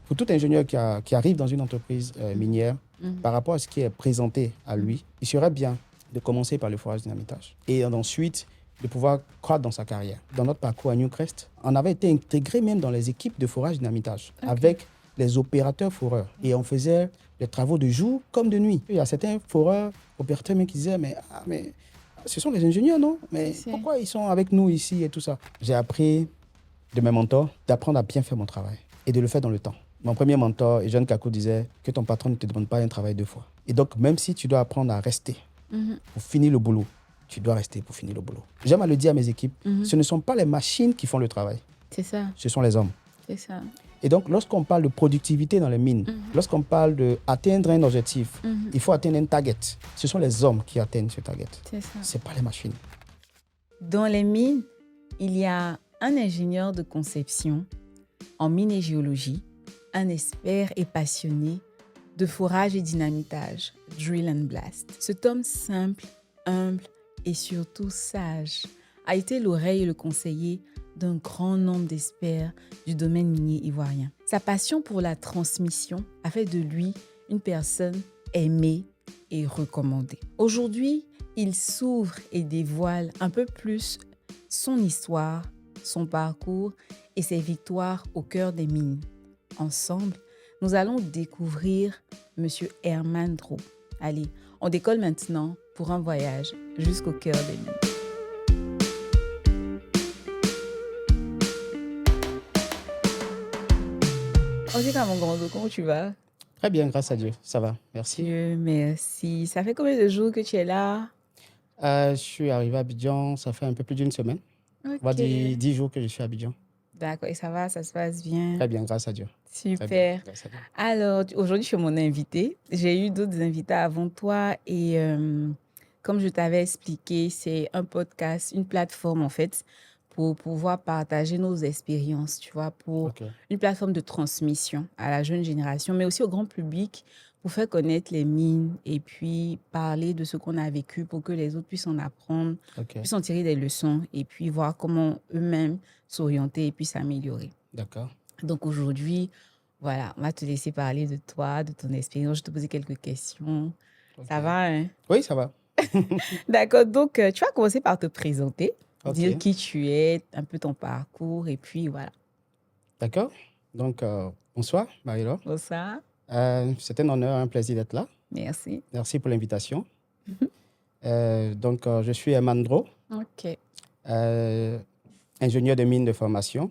pour tout ingénieur qui arrive dans une entreprise minière, par rapport à ce qui est présenté à lui, il serait bien de commencer par le forage dynamitage et ensuite de pouvoir croître dans sa carrière. Dans notre parcours à Newcrest, on avait été intégré même dans les équipes de forage dynamitage avec les opérateurs foreurs. Et on faisait les travaux de jour comme de nuit. Il y a certains foreurs, opérateurs qui disaient, mais ce sont les ingénieurs, non? Mais pourquoi ils sont avec nous ici et tout ça? J'ai appris de mes mentors d'apprendre à bien faire mon travail et de le faire dans le temps. Mon premier mentor, Jean Kakou, disait que ton patron ne te demande pas un travail 2 fois. Et donc, même si tu dois apprendre à rester pour finir le boulot, tu dois rester pour finir le boulot. J'aime à le dire à mes équipes, ce ne sont pas les machines qui font le travail. C'est ça. Ce sont les hommes. C'est ça. Et donc, lorsqu'on parle de productivité dans les mines, lorsqu'on parle d'atteindre un objectif, il faut atteindre un target. Ce sont les hommes qui atteignent ce target. C'est ça. Ce n'est pas les machines. Dans les mines, il y a un ingénieur de conception en mine et géologie, un expert et passionné de forage et dynamitage, drill and blast. Cet homme simple, humble et surtout sage a été l'oreille et le conseiller d'un grand nombre d'experts du domaine minier ivoirien. Sa passion pour la transmission a fait de lui une personne aimée et recommandée. Aujourd'hui, il s'ouvre et dévoile un peu plus son histoire, son parcours et ses victoires au cœur des mines. Ensemble, nous allons découvrir M. Herman Dro. Allez, on décolle maintenant pour un voyage jusqu'au cœur des mines. Osika Mongondo, comment tu vas? Très bien, grâce à Dieu. Ça va, merci. Dieu merci. Ça fait combien de jours que tu es là? Je suis arrivé à Abidjan, ça fait un peu plus d'une semaine. On va dire 10 jours que je suis à Abidjan. D'accord, et ça va, ça se passe bien? Très bien, grâce à Dieu. Super. Bien, grâce à Dieu. Alors, aujourd'hui, je suis mon invité. J'ai eu d'autres invités avant toi et comme je t'avais expliqué, c'est un podcast, une plateforme en fait, pour pouvoir partager nos expériences, tu vois, pour une plateforme de transmission à la jeune génération, mais aussi au grand public pour faire connaître les mines et puis parler de ce qu'on a vécu pour que les autres puissent en apprendre, puissent en tirer des leçons et puis voir comment eux-mêmes s'orienter et puis s'améliorer. D'accord. Donc aujourd'hui, voilà, on va te laisser parler de toi, de ton expérience. Je vais te poser quelques questions. Ça va, hein? Oui, ça va. D'accord, donc tu vas commencer par te présenter, dire qui tu es, un peu ton parcours et puis voilà. D'accord. Donc, bonsoir, Marie-Laure. Bonsoir. C'est un honneur, un plaisir d'être là. Merci. Merci pour l'invitation. Donc, je suis Herman Dro. OK. Ingénieur de mine de formation,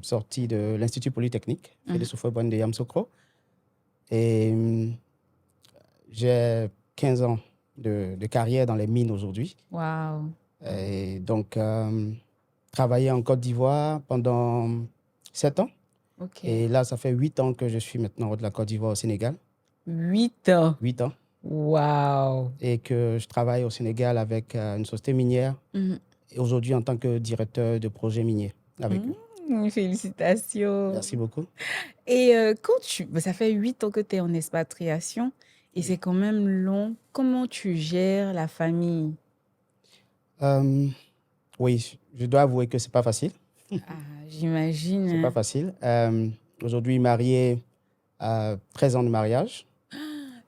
sorti de l'Institut Polytechnique, Félix Houphouët-Boigny de Yamoussoukro. Et j'ai 15 ans de carrière dans les mines aujourd'hui. Wow. Et donc, travaillé en Côte d'Ivoire pendant 7 ans. OK. Et là, ça fait 8 ans que je suis maintenant de la Côte d'Ivoire au Sénégal. 8 ans. 8 ans. Wow. Et que je travaille au Sénégal avec une société minière. Et aujourd'hui, en tant que directeur de projet minier avec eux. Félicitations. Merci beaucoup. Et ça fait 8 ans que tu es en expatriation et c'est quand même long. Comment tu gères la famille? Oui, je dois avouer que ce n'est pas facile. J'imagine. Ce n'est pas facile. Aujourd'hui, marié à 13 ans de mariage.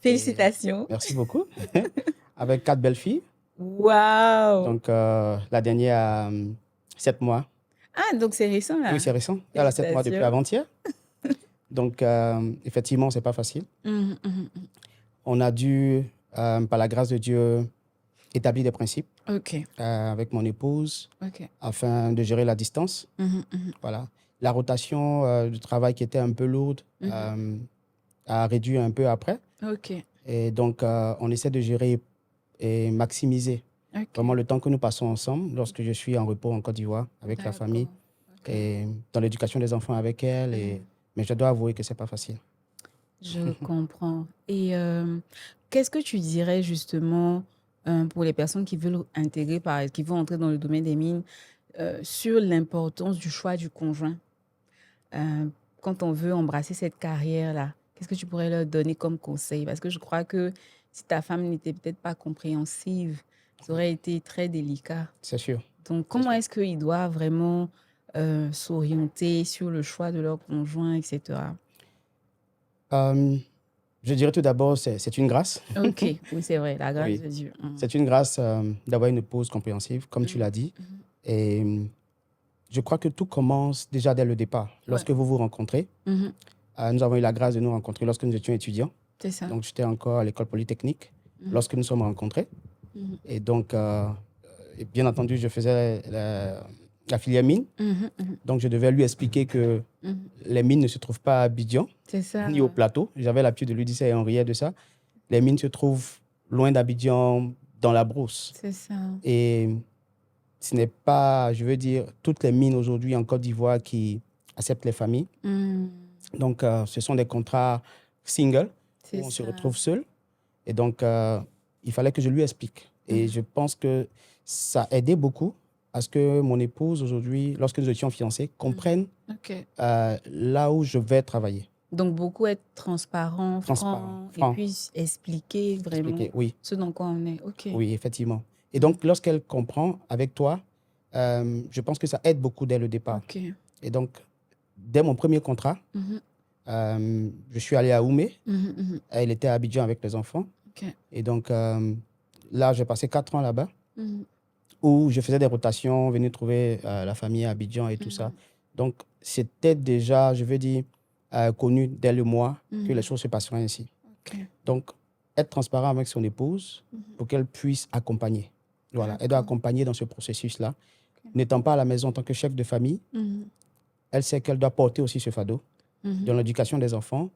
Félicitations. Merci beaucoup. Avec 4 belles filles. Waouh. Donc, la dernière a 7 mois. Ah, donc c'est récent là? Oui, c'est récent. Elle a 7 mois depuis avant-hier. Donc, effectivement, ce n'est pas facile. On a dû, par la grâce de Dieu, établir des principes avec mon épouse afin de gérer la distance. Voilà. La rotation du travail qui était un peu lourde a réduit un peu après. Et donc, on essaie de gérer et maximiser vraiment le temps que nous passons ensemble lorsque je suis en repos en Côte d'Ivoire avec la famille et dans l'éducation des enfants avec elle. Mais je dois avouer que ce n'est pas facile. Je comprends. Et qu'est-ce que tu dirais justement pour les personnes qui veulent intégrer, qui vont entrer dans le domaine des mines, sur l'importance du choix du conjoint? Quand on veut embrasser cette carrière-là, qu'est-ce que tu pourrais leur donner comme conseil? Parce que je crois que si ta femme n'était peut-être pas compréhensive, ça aurait été très délicat. C'est sûr. Donc, comment est-ce qu'ils doivent vraiment s'orienter sur le choix de leur conjoint, etc.? Euh, je dirais tout d'abord, c'est une grâce. Ok, oui, c'est vrai, la grâce Oui, de Dieu. c'est une grâce d'avoir une épouse compréhensive, comme tu l'as dit. Et je crois que tout commence déjà dès le départ. Ouais. Lorsque vous vous rencontrez, nous avons eu la grâce de nous rencontrer lorsque nous étions étudiants. C'est ça. Donc, j'étais encore à l'école polytechnique lorsque nous sommes rencontrés. Et donc, et bien entendu, je faisais la filière mine. Donc, je devais lui expliquer que les mines ne se trouvent pas à Abidjan, C'est ça. ni au plateau. J'avais l'habitude de lui dire ça et on riait de ça. Les mines se trouvent loin d'Abidjan, dans la brousse. C'est ça. Et ce n'est pas, je veux dire, toutes les mines aujourd'hui en Côte d'Ivoire qui acceptent les familles. Donc, ce sont des contrats single où on se retrouve seul. Et donc, il fallait que je lui explique. Et je pense que ça a aidé beaucoup à ce que mon épouse, aujourd'hui, lorsque nous étions fiancés, comprenne là où je vais travailler. Donc, beaucoup être transparent, franc, et puis expliquer vraiment oui. ce dans quoi on est. Ok. Oui, effectivement. Et donc, lorsqu'elle comprend avec toi, je pense que ça aide beaucoup dès le départ. Ok. Et donc, dès mon premier contrat, je suis allé à Oumé. Elle était à Abidjan avec les enfants. Et donc, là, j'ai passé 4 ans là-bas, où je faisais des rotations, venir trouver la famille à Abidjan et tout ça. Donc, c'était déjà, je veux dire, connu dès le mois que les choses se passeraient ainsi. Donc, être transparent avec son épouse pour qu'elle puisse accompagner. Voilà, elle doit accompagner dans ce processus-là. N'étant pas à la maison en tant que chef de famille, elle sait qu'elle doit porter aussi ce fardeau dans l'éducation des enfants.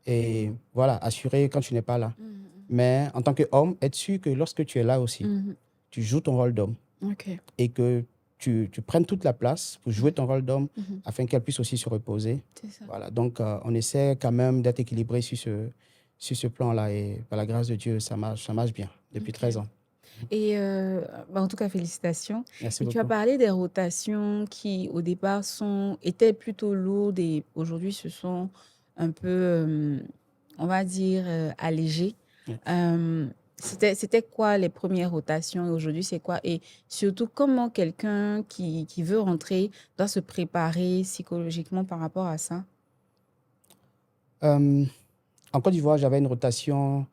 Et voilà, assurer quand tu n'es pas là. Mais en tant qu'homme, être sûr que lorsque tu es là aussi, tu joues ton rôle d'homme. Et que tu prennes toute la place pour jouer ton rôle d'homme afin qu'elle puisse aussi se reposer. Voilà, donc on essaie quand même d'être équilibré sur ce plan-là. Et par la grâce de Dieu, ça marche bien depuis 13 ans. Et en tout cas, félicitations. Merci et beaucoup. Tu as parlé des rotations qui, au départ, étaient plutôt lourdes et aujourd'hui, se sont un peu, on va dire, allégées. C'était quoi les premières rotations et aujourd'hui, c'est quoi? Et surtout, comment quelqu'un qui veut rentrer doit se préparer psychologiquement par rapport à ça? En Côte d'Ivoire, j'avais une rotation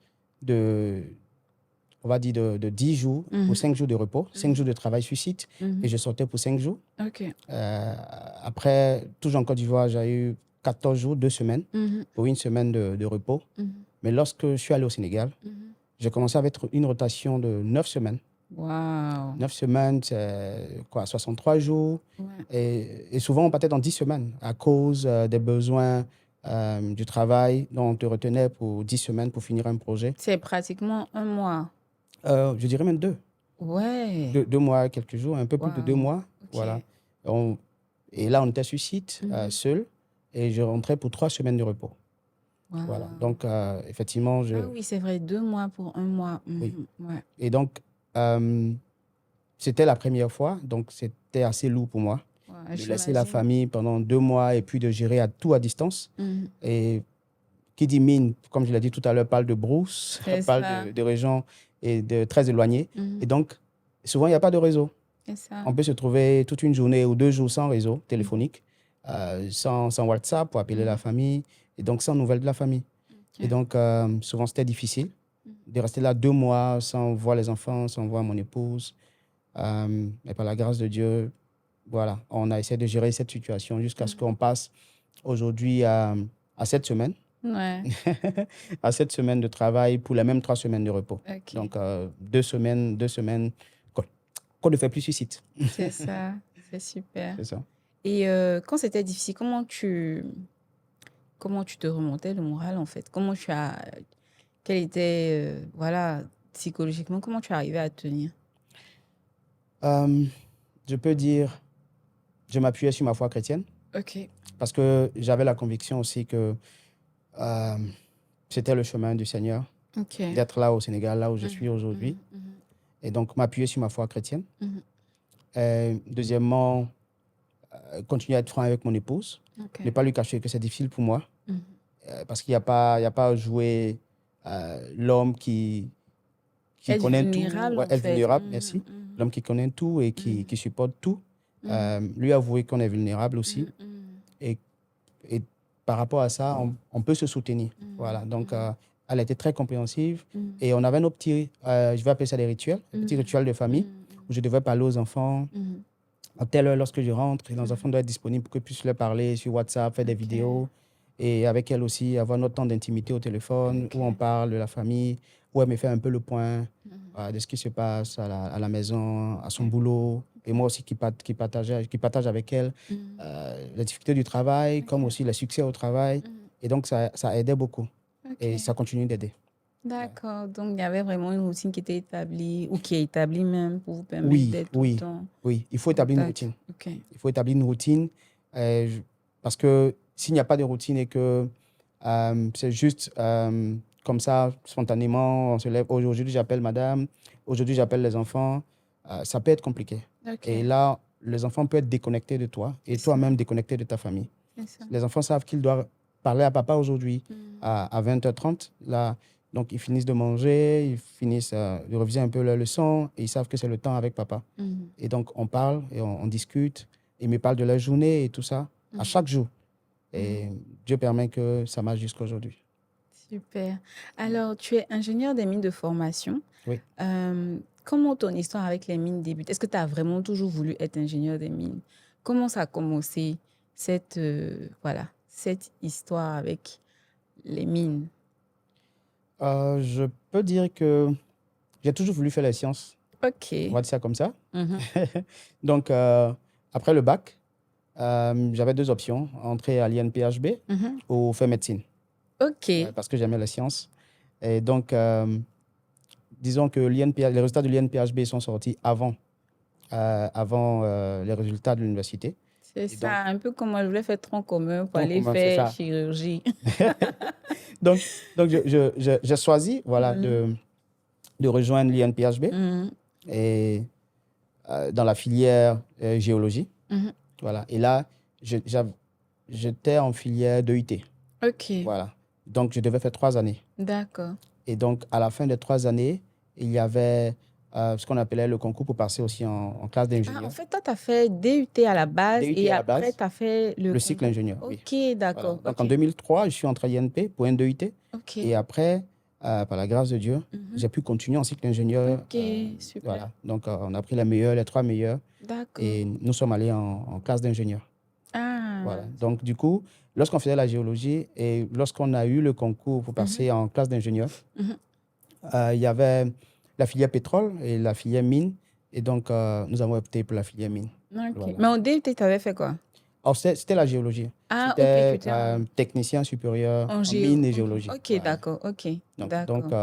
on va dire, de 10 jours pour 5 jours de repos, 5 jours de travail sur site, et je sortais pour 5 jours. Après, toujours en Côte d'Ivoire, j'ai eu 14 jours, 2 semaines, pour une semaine de repos. Mais lorsque je suis allé au Sénégal, j'ai commencé avec une rotation de 9 semaines. Wow. 9 semaines, c'est quoi, 63 jours. Et souvent, on partait dans 10 semaines à cause des besoins du travail. Donc, on te retenait pour 10 semaines pour finir un projet. C'est pratiquement un mois. Je dirais même 2. Ouais. 2 mois, quelques jours, un peu plus de 2 mois. Voilà. Et là, on était sur site, seul, et je rentrais pour 3 semaines de repos. Voilà. Donc, effectivement, Ah oui, c'est vrai, 2 mois pour 1 mois. Oui. Et donc, c'était la première fois, donc c'était assez lourd pour moi de laisser la famille pendant 2 mois et puis de gérer tout à distance. Et qui dit mine, comme je l'ai dit tout à l'heure, parle de brousse, parle de régions et très éloignées. Et donc, souvent, il n'y a pas de réseau. On peut se trouver toute une journée ou 2 jours sans réseau téléphonique, sans WhatsApp pour appeler la famille, et donc sans nouvelles de la famille. Et donc, souvent, c'était difficile de rester là 2 mois sans voir les enfants, sans voir mon épouse. Mais par la grâce de Dieu, voilà, on a essayé de gérer cette situation jusqu'à ce qu'on passe aujourd'hui à 7 semaines. À 7 semaines de travail pour les mêmes 3 semaines de repos. Donc, 2 semaines qu'on ne fait plus sur site. C'est ça, c'est super. C'est ça. Et quand c'était difficile, comment tu te remontais le moral, en fait? Quel était, voilà, psychologiquement, comment tu arrivais à tenir? Je peux dire, je m'appuyais sur ma foi chrétienne. Parce que j'avais la conviction aussi que c'était le chemin du Seigneur, d'être là au Sénégal, là où je suis aujourd'hui. Et donc, m'appuyer sur ma foi chrétienne. Deuxièmement, continuer à être franc avec mon épouse. Ne pas lui cacher que c'est difficile pour moi. Parce qu'il n'y a pas à jouer l'homme qui connaît tout. Être vulnérable, merci. L'homme qui connaît tout et qui supporte tout. Lui avouer qu'on est vulnérable aussi. Et par rapport à ça, on peut se soutenir. Voilà. Donc, elle était très compréhensive. Et on avait nos petits, je vais appeler ça des rituels, des petits rituels de famille, où je devais parler aux enfants. À telle heure, lorsque je rentre, les enfants doivent être disponibles pour que je puisse leur parler sur WhatsApp, faire des vidéos. Et avec elle aussi, avoir notre temps d'intimité au téléphone, où on parle de la famille, où elle me fait un peu le point de ce qui se passe à la maison, à son boulot. Et moi aussi qui partage avec elle les difficultés du travail, comme aussi les succès au travail. Et donc, ça aidait beaucoup. Et ça continue d'aider. D'accord. Donc, il y avait vraiment une routine qui était établie, ou qui est établie même, pour vous permettre d'être tout le temps. Oui, il faut établir une routine. Il faut établir une routine parce que s'il n'y a pas de routine et que c'est juste comme ça, spontanément, on se lève, aujourd'hui j'appelle madame, aujourd'hui j'appelle les enfants, ça peut être compliqué. Et là, les enfants peuvent être déconnectés de toi et toi-même déconnecté de ta famille. Les enfants savent qu'ils doivent parler à papa aujourd'hui à 20h30. Là, donc, ils finissent de manger, ils finissent de réviser un peu leur leçon et ils savent que c'est le temps avec papa. Et donc, on parle et on discute. Ils me parlent de leur journée et tout ça à chaque jour. Et Dieu permet que ça marche jusqu'à aujourd'hui. Super. Alors, tu es ingénieur des mines de formation. Oui. Comment ton histoire avec les mines débute? Est-ce que tu as vraiment toujours voulu être ingénieur des mines? Comment ça a commencé, cette histoire avec les mines? Je peux dire que j'ai toujours voulu faire les sciences. OK. On va dire ça comme ça. Donc, après le bac, j'avais deux options, entrer à l'INPHB ou faire médecine. OK. Parce que j'aimais les sciences. Et donc, disons que les résultats de l'INPHB sont sortis avant les résultats de l'université. C'est ça, un peu comme moi, je voulais faire tronc commun pour aller commun, faire chirurgie. donc j'ai choisi de rejoindre l'INPHB et dans la filière géologie. Voilà. Et là, j'étais en filière d'EIT. OK. Voilà. Donc, je devais faire 3 années. D'accord. Et donc, à la fin des 3 années, il y avait ce qu'on appelait le concours pour passer aussi en classe d'ingénieur. Ah, en fait, toi, tu as fait DUT à la base et après, tu as fait le cycle ingénieur. OK, oui. d'accord. Voilà. Donc, en 2003, je suis entré à l'INP pour un DUT. OK. Et après, par la grâce de Dieu, j'ai pu continuer en cycle ingénieur. OK, super. Voilà. Donc, on a pris les 3 meilleurs. D'accord. Et nous sommes allés en classe d'ingénieur. Ah. Voilà. Donc, du coup, lorsqu'on faisait la géologie et lorsqu'on a eu le concours pour passer en classe d'ingénieur, il y avait la filière pétrole et la filière mine. Et donc, nous avons opté pour la filière mine. OK. Voilà. Mais en DUT, tu avais fait quoi? Alors, c'était la géologie. Ah, c'était OK. technicien supérieur en mine et géologie. OK, Voilà. d'accord. OK. Donc,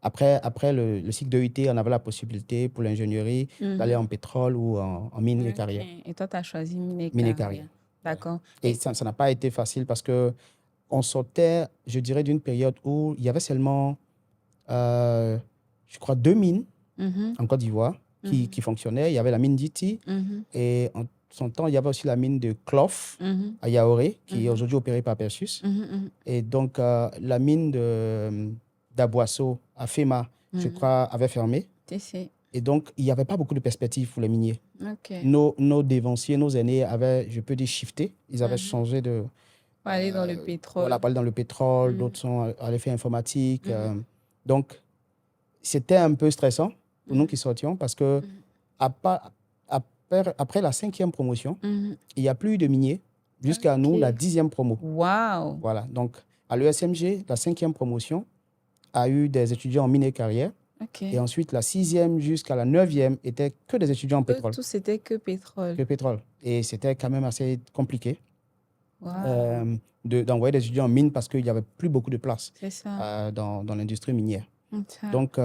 après le cycle de UT, on avait la possibilité pour l'ingénierie d'aller en pétrole ou en mine et carrière. Et toi, tu as choisi mine et Mine et carrière. carrière. D'accord. Et ça n'a pas été facile parce qu'on sortait, je dirais, d'une période où il y avait seulement, je crois, 2 mines en Côte d'Ivoire qui fonctionnaient. Il y avait la mine d'Iti et en son temps, il y avait aussi la mine de Clough à Yaouré, qui est aujourd'hui opérée par Perseus. Et donc, la mine d'Aboisseau à Fema, je crois, avait fermé. Et donc, il n'y avait pas beaucoup de perspectives pour les miniers. Okay. Nos dévanciers, nos aînés avaient, je peux dire, shifté. Ils avaient changé de... Pour aller dans le pétrole. Voilà, pour aller dans le pétrole. D'autres sont allés faire informatique. Donc, c'était un peu stressant pour nous qui sortions parce que après la 5e promotion, il n'y a plus eu de miniers jusqu'à nous, la 10e promo. Wow. Voilà. Donc, à l'ESMG, la 5e promotion a eu des étudiants en mine et carrière. Et ensuite, la 6e jusqu'à la 9e étaient que des étudiants en pétrole. Tout, c'était que pétrole. Que pétrole. Et c'était quand même assez compliqué d'envoyer des étudiants en mine parce qu'il n'y avait plus beaucoup de place dans l'industrie minière. Donc,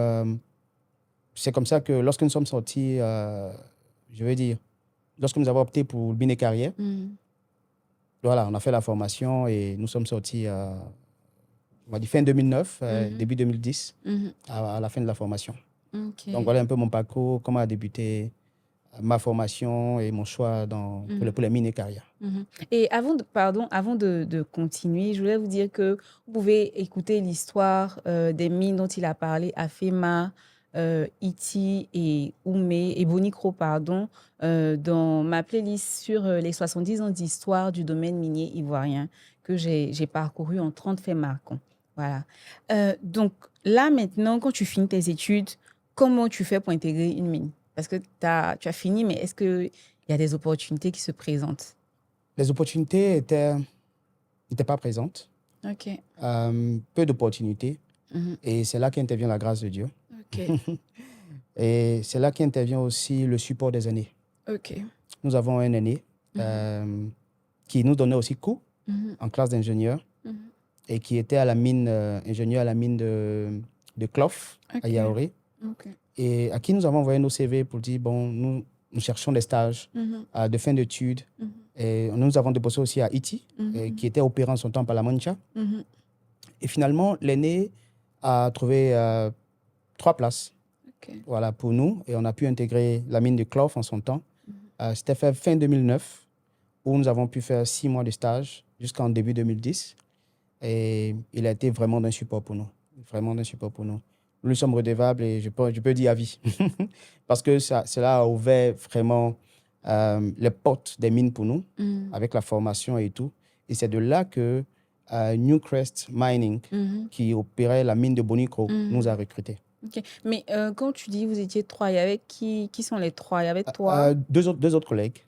c'est comme ça que lorsque nous sommes sortis, je veux dire, lorsque nous avons opté pour mine et carrière, voilà, on a fait la formation et nous sommes sortis on va dire fin 2009, début 2010, à la fin de la formation. Donc, voilà un peu mon parcours, comment a débuté ma formation et mon choix pour les mines et carrières. Et avant de continuer, je voulais vous dire que vous pouvez écouter l'histoire des mines dont il a parlé à FEMA, Iti et Oumé et Bonicro, dans ma playlist sur les 70 ans d'histoire du domaine minier ivoirien que j'ai parcouru en 30 faits marquants. Voilà. Donc là, maintenant, quand tu finis tes études, comment tu fais pour intégrer une mine? Parce que tu as fini, mais est-ce qu'il y a des opportunités qui se présentent? Les opportunités n'étaient pas présentes. OK. Peu d'opportunités. Mhm. Et c'est là qu'intervient la grâce de Dieu. OK. Et c'est là qu'intervient aussi le support des aînés. OK. Nous avons un aîné qui nous donnait aussi cours Mhm. en classe d'ingénieur Mhm. et qui était à la mine, ingénieur à la mine de Clough OK. à Yaouré. OK. Et à qui nous avons envoyé nos CV pour dire, bon, nous cherchons des stages Mhm. de fin d'études. Mhm. Et nous avons déposé aussi à Iti, qui était opérant en son temps par la Mancha. Mhm. Et finalement, l'aîné a trouvé 3 places. OK. Voilà, pour nous, et on a pu intégrer la mine de Clough en son temps. C'était fait fin 2009, où nous avons pu faire 6 mois de stage jusqu'en début 2010. Et il a été vraiment d'un support pour nous. Vraiment d'un support pour nous. Nous lui sommes redevables et je peux dire à vie. Parce que cela a ouvert vraiment les portes des mines pour nous, avec la formation et tout. Et c'est de là que Newcrest Mining, qui opérait la mine de Bonikro, nous a recrutés. OK. Mais quand tu dis vous étiez 3, il y avait qui sont les 3? Il y avait toi? Deux autres collègues.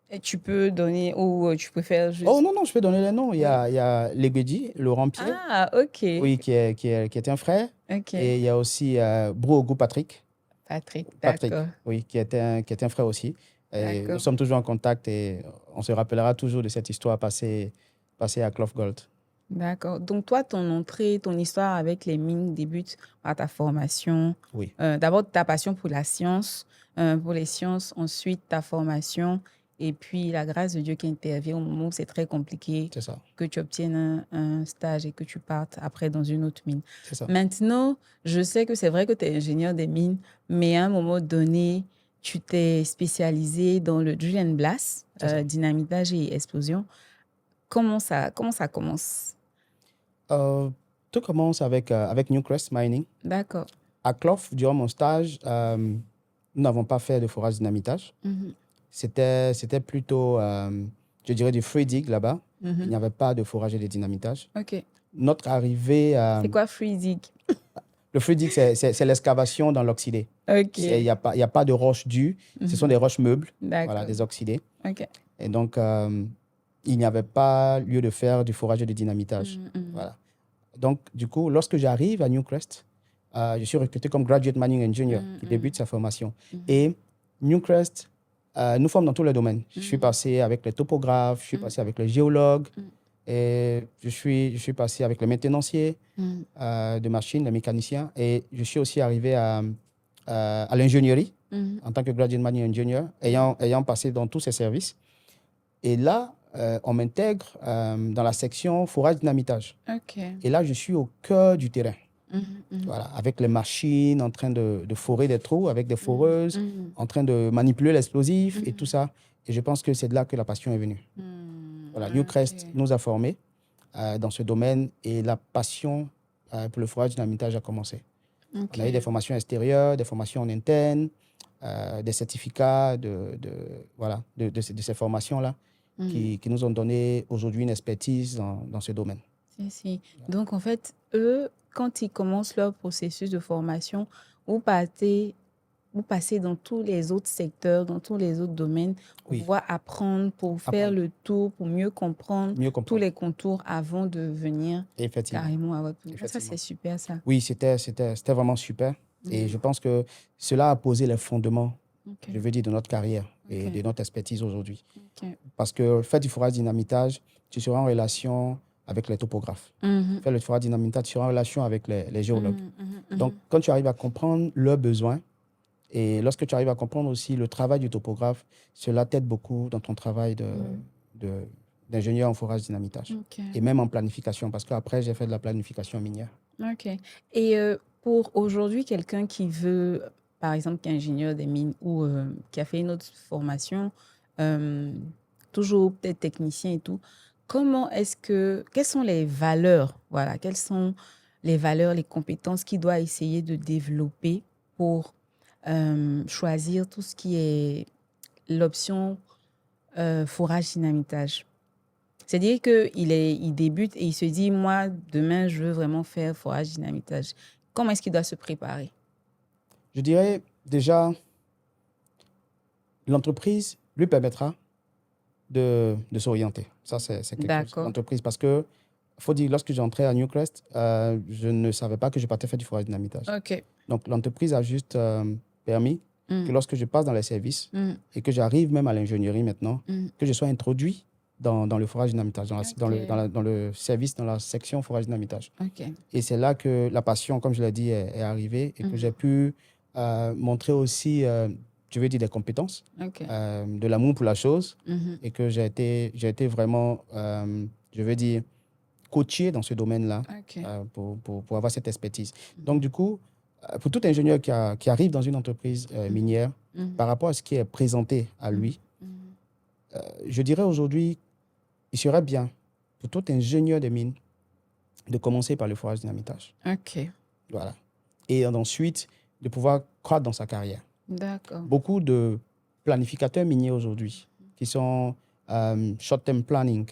Et tu peux donner ou tu préfères juste... Oh non, je peux donner les noms. Il y a Legedi, Laurent Pierre, Ah, OK. oui, qui est un frère. OK. Et il y a aussi Brouogou Patrick, Patrick, d'accord. oui, qui est un frère aussi. Et nous D'accord. sommes toujours en contact et on se rappellera toujours de cette histoire passée à Clough Gold. D'accord. Donc, toi, ton histoire avec les mines débute par ta formation. Oui, D'abord, ta passion pour la science, pour les sciences, ensuite ta formation, et puis la grâce de Dieu qui intervient au moment où c'est très compliqué, c'est ça. que tu obtiennes un stage et que tu partes après dans une autre mine. C'est ça. Maintenant, je sais que c'est vrai que tu es ingénieur des mines, mais à un moment donné, tu t'es spécialisé dans le drill and blast, dynamitage et explosion. Comment ça commence? Tout commence avec Newcrest Mining. D'accord. À Clough, durant mon stage, nous n'avons pas fait de forage dynamitage. C'était plutôt, je dirais, du free dig là-bas. Il n'y avait pas de forage et de dynamitage. OK. Notre arrivée... C'est quoi free dig? Le free dig, c'est l'excavation dans l'oxydé. OK. Il n'y a pas de roches dues. Ce sont des roches meubles, D'accord. voilà, des oxydés. OK. Et donc, il n'y avait pas lieu de faire du forage et du dynamitage. Voilà. Donc, du coup, lorsque j'arrive à Newcrest, je suis recruté comme Graduate Mining Engineer qui débute sa formation. Et Newcrest nous forme dans tous les domaines. Je suis passé avec les topographes, je suis passé avec les géologues, et je suis passé avec les maintenanciers de machines, les mécaniciens, et je suis aussi arrivé à l'ingénierie en tant que Graduate Mining Engineer, ayant passé dans tous ces services. Et là, on m'intègre dans la section forage dynamitage. OK. Et là, je suis au cœur du terrain. Voilà, avec les machines, en train de forer des trous, avec des foreuses, en train de manipuler l'explosif et tout ça. Et je pense que c'est de là que la passion est venue. Voilà, Newcrest nous a formés dans ce domaine et la passion pour le forage dynamitage a commencé. On a eu des formations extérieures, des formations en interne, des certificats de ces formations-là qui nous ont donné aujourd'hui une expertise dans ce domaine. Si. Donc, en fait, eux, quand ils commencent leur processus de formation, vous passez dans tous les autres secteurs, dans tous les autres domaines, pour pouvoir apprendre, pour faire le tour, pour mieux comprendre tous les contours avant de venir carrément à votre position. Ça, c'est super, ça. Oui, c'était vraiment super. Et je pense que cela a posé les fondements, je veux dire, de notre carrière et de notre expertise aujourd'hui. Parce que faire du forage dynamitage, tu seras en relation avec les topographes. Faire le forage dynamitage, tu seras en relation avec les géologues. Donc, quand tu arrives à comprendre leurs besoins, et lorsque tu arrives à comprendre aussi le travail du topographe, cela t'aide beaucoup dans ton travail d'ingénieur en forage dynamitage. Et même en planification, parce qu'après, j'ai fait de la planification minière. OK. Et pour aujourd'hui, quelqu'un qui veut, par exemple, qui est ingénieur des mines ou qui a fait une autre formation, toujours peut-être technicien et tout, quelles sont les valeurs, voilà, quelles sont les valeurs, les compétences qu'il doit essayer de développer pour choisir tout ce qui est l'option forage dynamitage? C'est-à-dire qu'il débute et il se dit, moi, demain, je veux vraiment faire forage dynamitage. Comment est-ce qu'il doit se préparer? Je dirais déjà, l'entreprise lui permettra de s'orienter. Ça, c'est quelque chose. D'accord. L'entreprise, parce que, faut dire, lorsque j'entrais à Newcrest, je ne savais pas que je partais faire du forage dynamitage. OK. Donc, l'entreprise a juste permis que lorsque je passe dans les services et que j'arrive même à l'ingénierie maintenant, que je sois introduit dans le forage dynamitage, dans le service, dans la section forage dynamitage. OK. Et c'est là que la passion, comme je l'ai dit, est arrivée et que j'ai pu montrer aussi, je veux dire, des compétences, OK. de l'amour pour la chose et que j'ai été vraiment, je veux dire, coaché dans ce domaine-là OK. pour avoir cette expertise. Donc, du coup, pour tout ingénieur qui arrive dans une entreprise minière, par rapport à ce qui est présenté à lui, je dirais aujourd'hui, il serait bien pour tout ingénieur de mine de commencer par le forage dynamitage. OK. Voilà. Et ensuite, de pouvoir croître dans sa carrière. D'accord. Beaucoup de planificateurs miniers aujourd'hui qui sont short-term planning,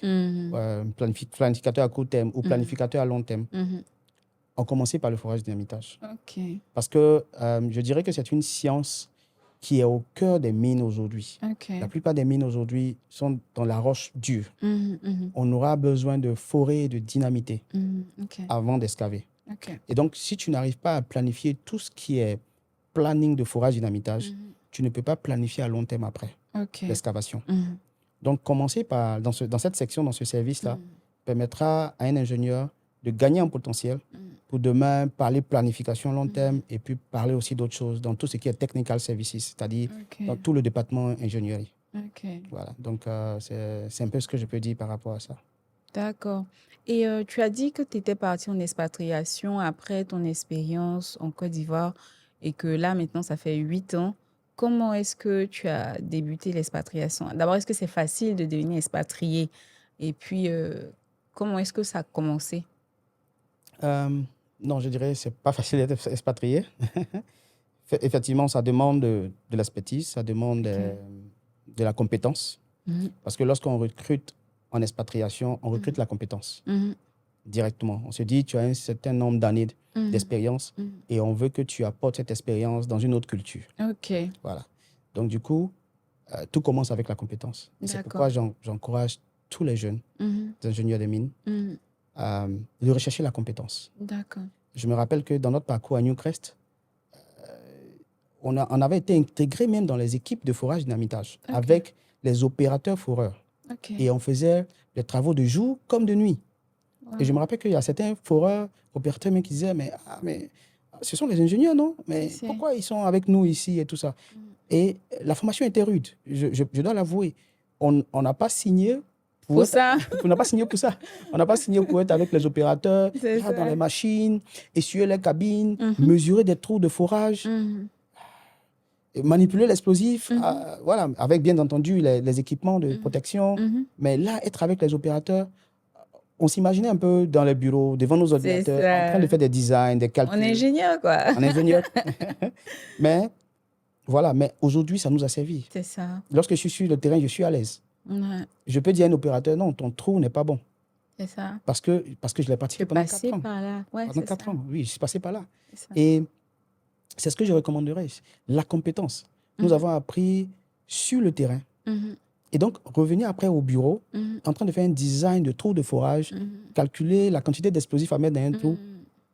planificateurs à court terme ou planificateurs à long terme, ont commencé par le forage dynamitage. OK. Parce que je dirais que c'est une science qui est au cœur des mines aujourd'hui. OK. La plupart des mines aujourd'hui sont dans la roche dure. On aura besoin de forer et de dynamiter OK. avant d'excaver. OK. Et donc, si tu n'arrives pas à planifier tout ce qui est planning de forage dynamitage, tu ne peux pas planifier à long terme après OK. l'excavation. Donc, commencer dans cette section, dans ce service-là, permettra à un ingénieur de gagner en potentiel pour demain parler planification long terme et puis parler aussi d'autres choses dans tout ce qui est technical services, c'est-à-dire dans tout le département ingénierie. OK. Voilà. Donc, c'est un peu ce que je peux dire par rapport à ça. D'accord. Et tu as dit que tu étais parti en expatriation après ton expérience en Côte d'Ivoire et que là, maintenant, ça fait 8 ans. Comment est-ce que tu as débuté l'expatriation? D'abord, est-ce que c'est facile de devenir expatrié? Et puis, comment est-ce que ça a commencé? Non, je dirais que ce n'est pas facile d'être expatrié. Effectivement, ça demande de l'expertise, ça demande de la compétence. Parce que lorsqu'on recrute en expatriation, on recrute la compétence directement. On se dit, tu as un certain nombre d'années d'expérience et on veut que tu apportes cette expérience dans une autre culture. OK. Voilà. Donc, du coup, tout commence avec la compétence. Et c'est pourquoi j'encourage tous les jeunes ingénieurs des mines de rechercher la compétence. D'accord. Je me rappelle que dans notre parcours à Newcrest, on avait été intégrés même dans les équipes de forage dynamitage avec les opérateurs foreurs. Et on faisait les travaux de jour comme de nuit. Wow. Et je me rappelle qu'il y a certains foreurs, opérateurs même qui disaient, mais ce sont les ingénieurs, non? Mais pourquoi ils sont avec nous ici et tout ça? Et la formation était rude, je dois l'avouer. On n'a pas signé pour ça. On n'a pas signé pour ça. On n'a pas signé pour être avec les opérateurs, dans les machines, essuyer les cabines, mesurer des trous de forage, manipuler l'explosif, voilà, avec bien entendu les équipements de protection. Mais là, être avec les opérateurs, on s'imaginait un peu dans les bureaux, devant nos ordinateurs, en train de faire des designs, des calculs. On est ingénieur, quoi. On est ingénieur. Mais voilà, mais aujourd'hui, ça nous a servi. C'est ça. Lorsque je suis sur le terrain, je suis à l'aise. Je peux dire à un opérateur, non, ton trou n'est pas bon. C'est ça. Parce que je l'ai pratiqué pendant 4 ans. Par là. Ouais, pendant 4 ans, oui, je suis passé par là. Et c'est ce que je recommanderais, la compétence. Nous avons appris sur le terrain. Et donc, revenir après au bureau, en train de faire un design de trou de forage, calculer la quantité d'explosifs à mettre dans un trou,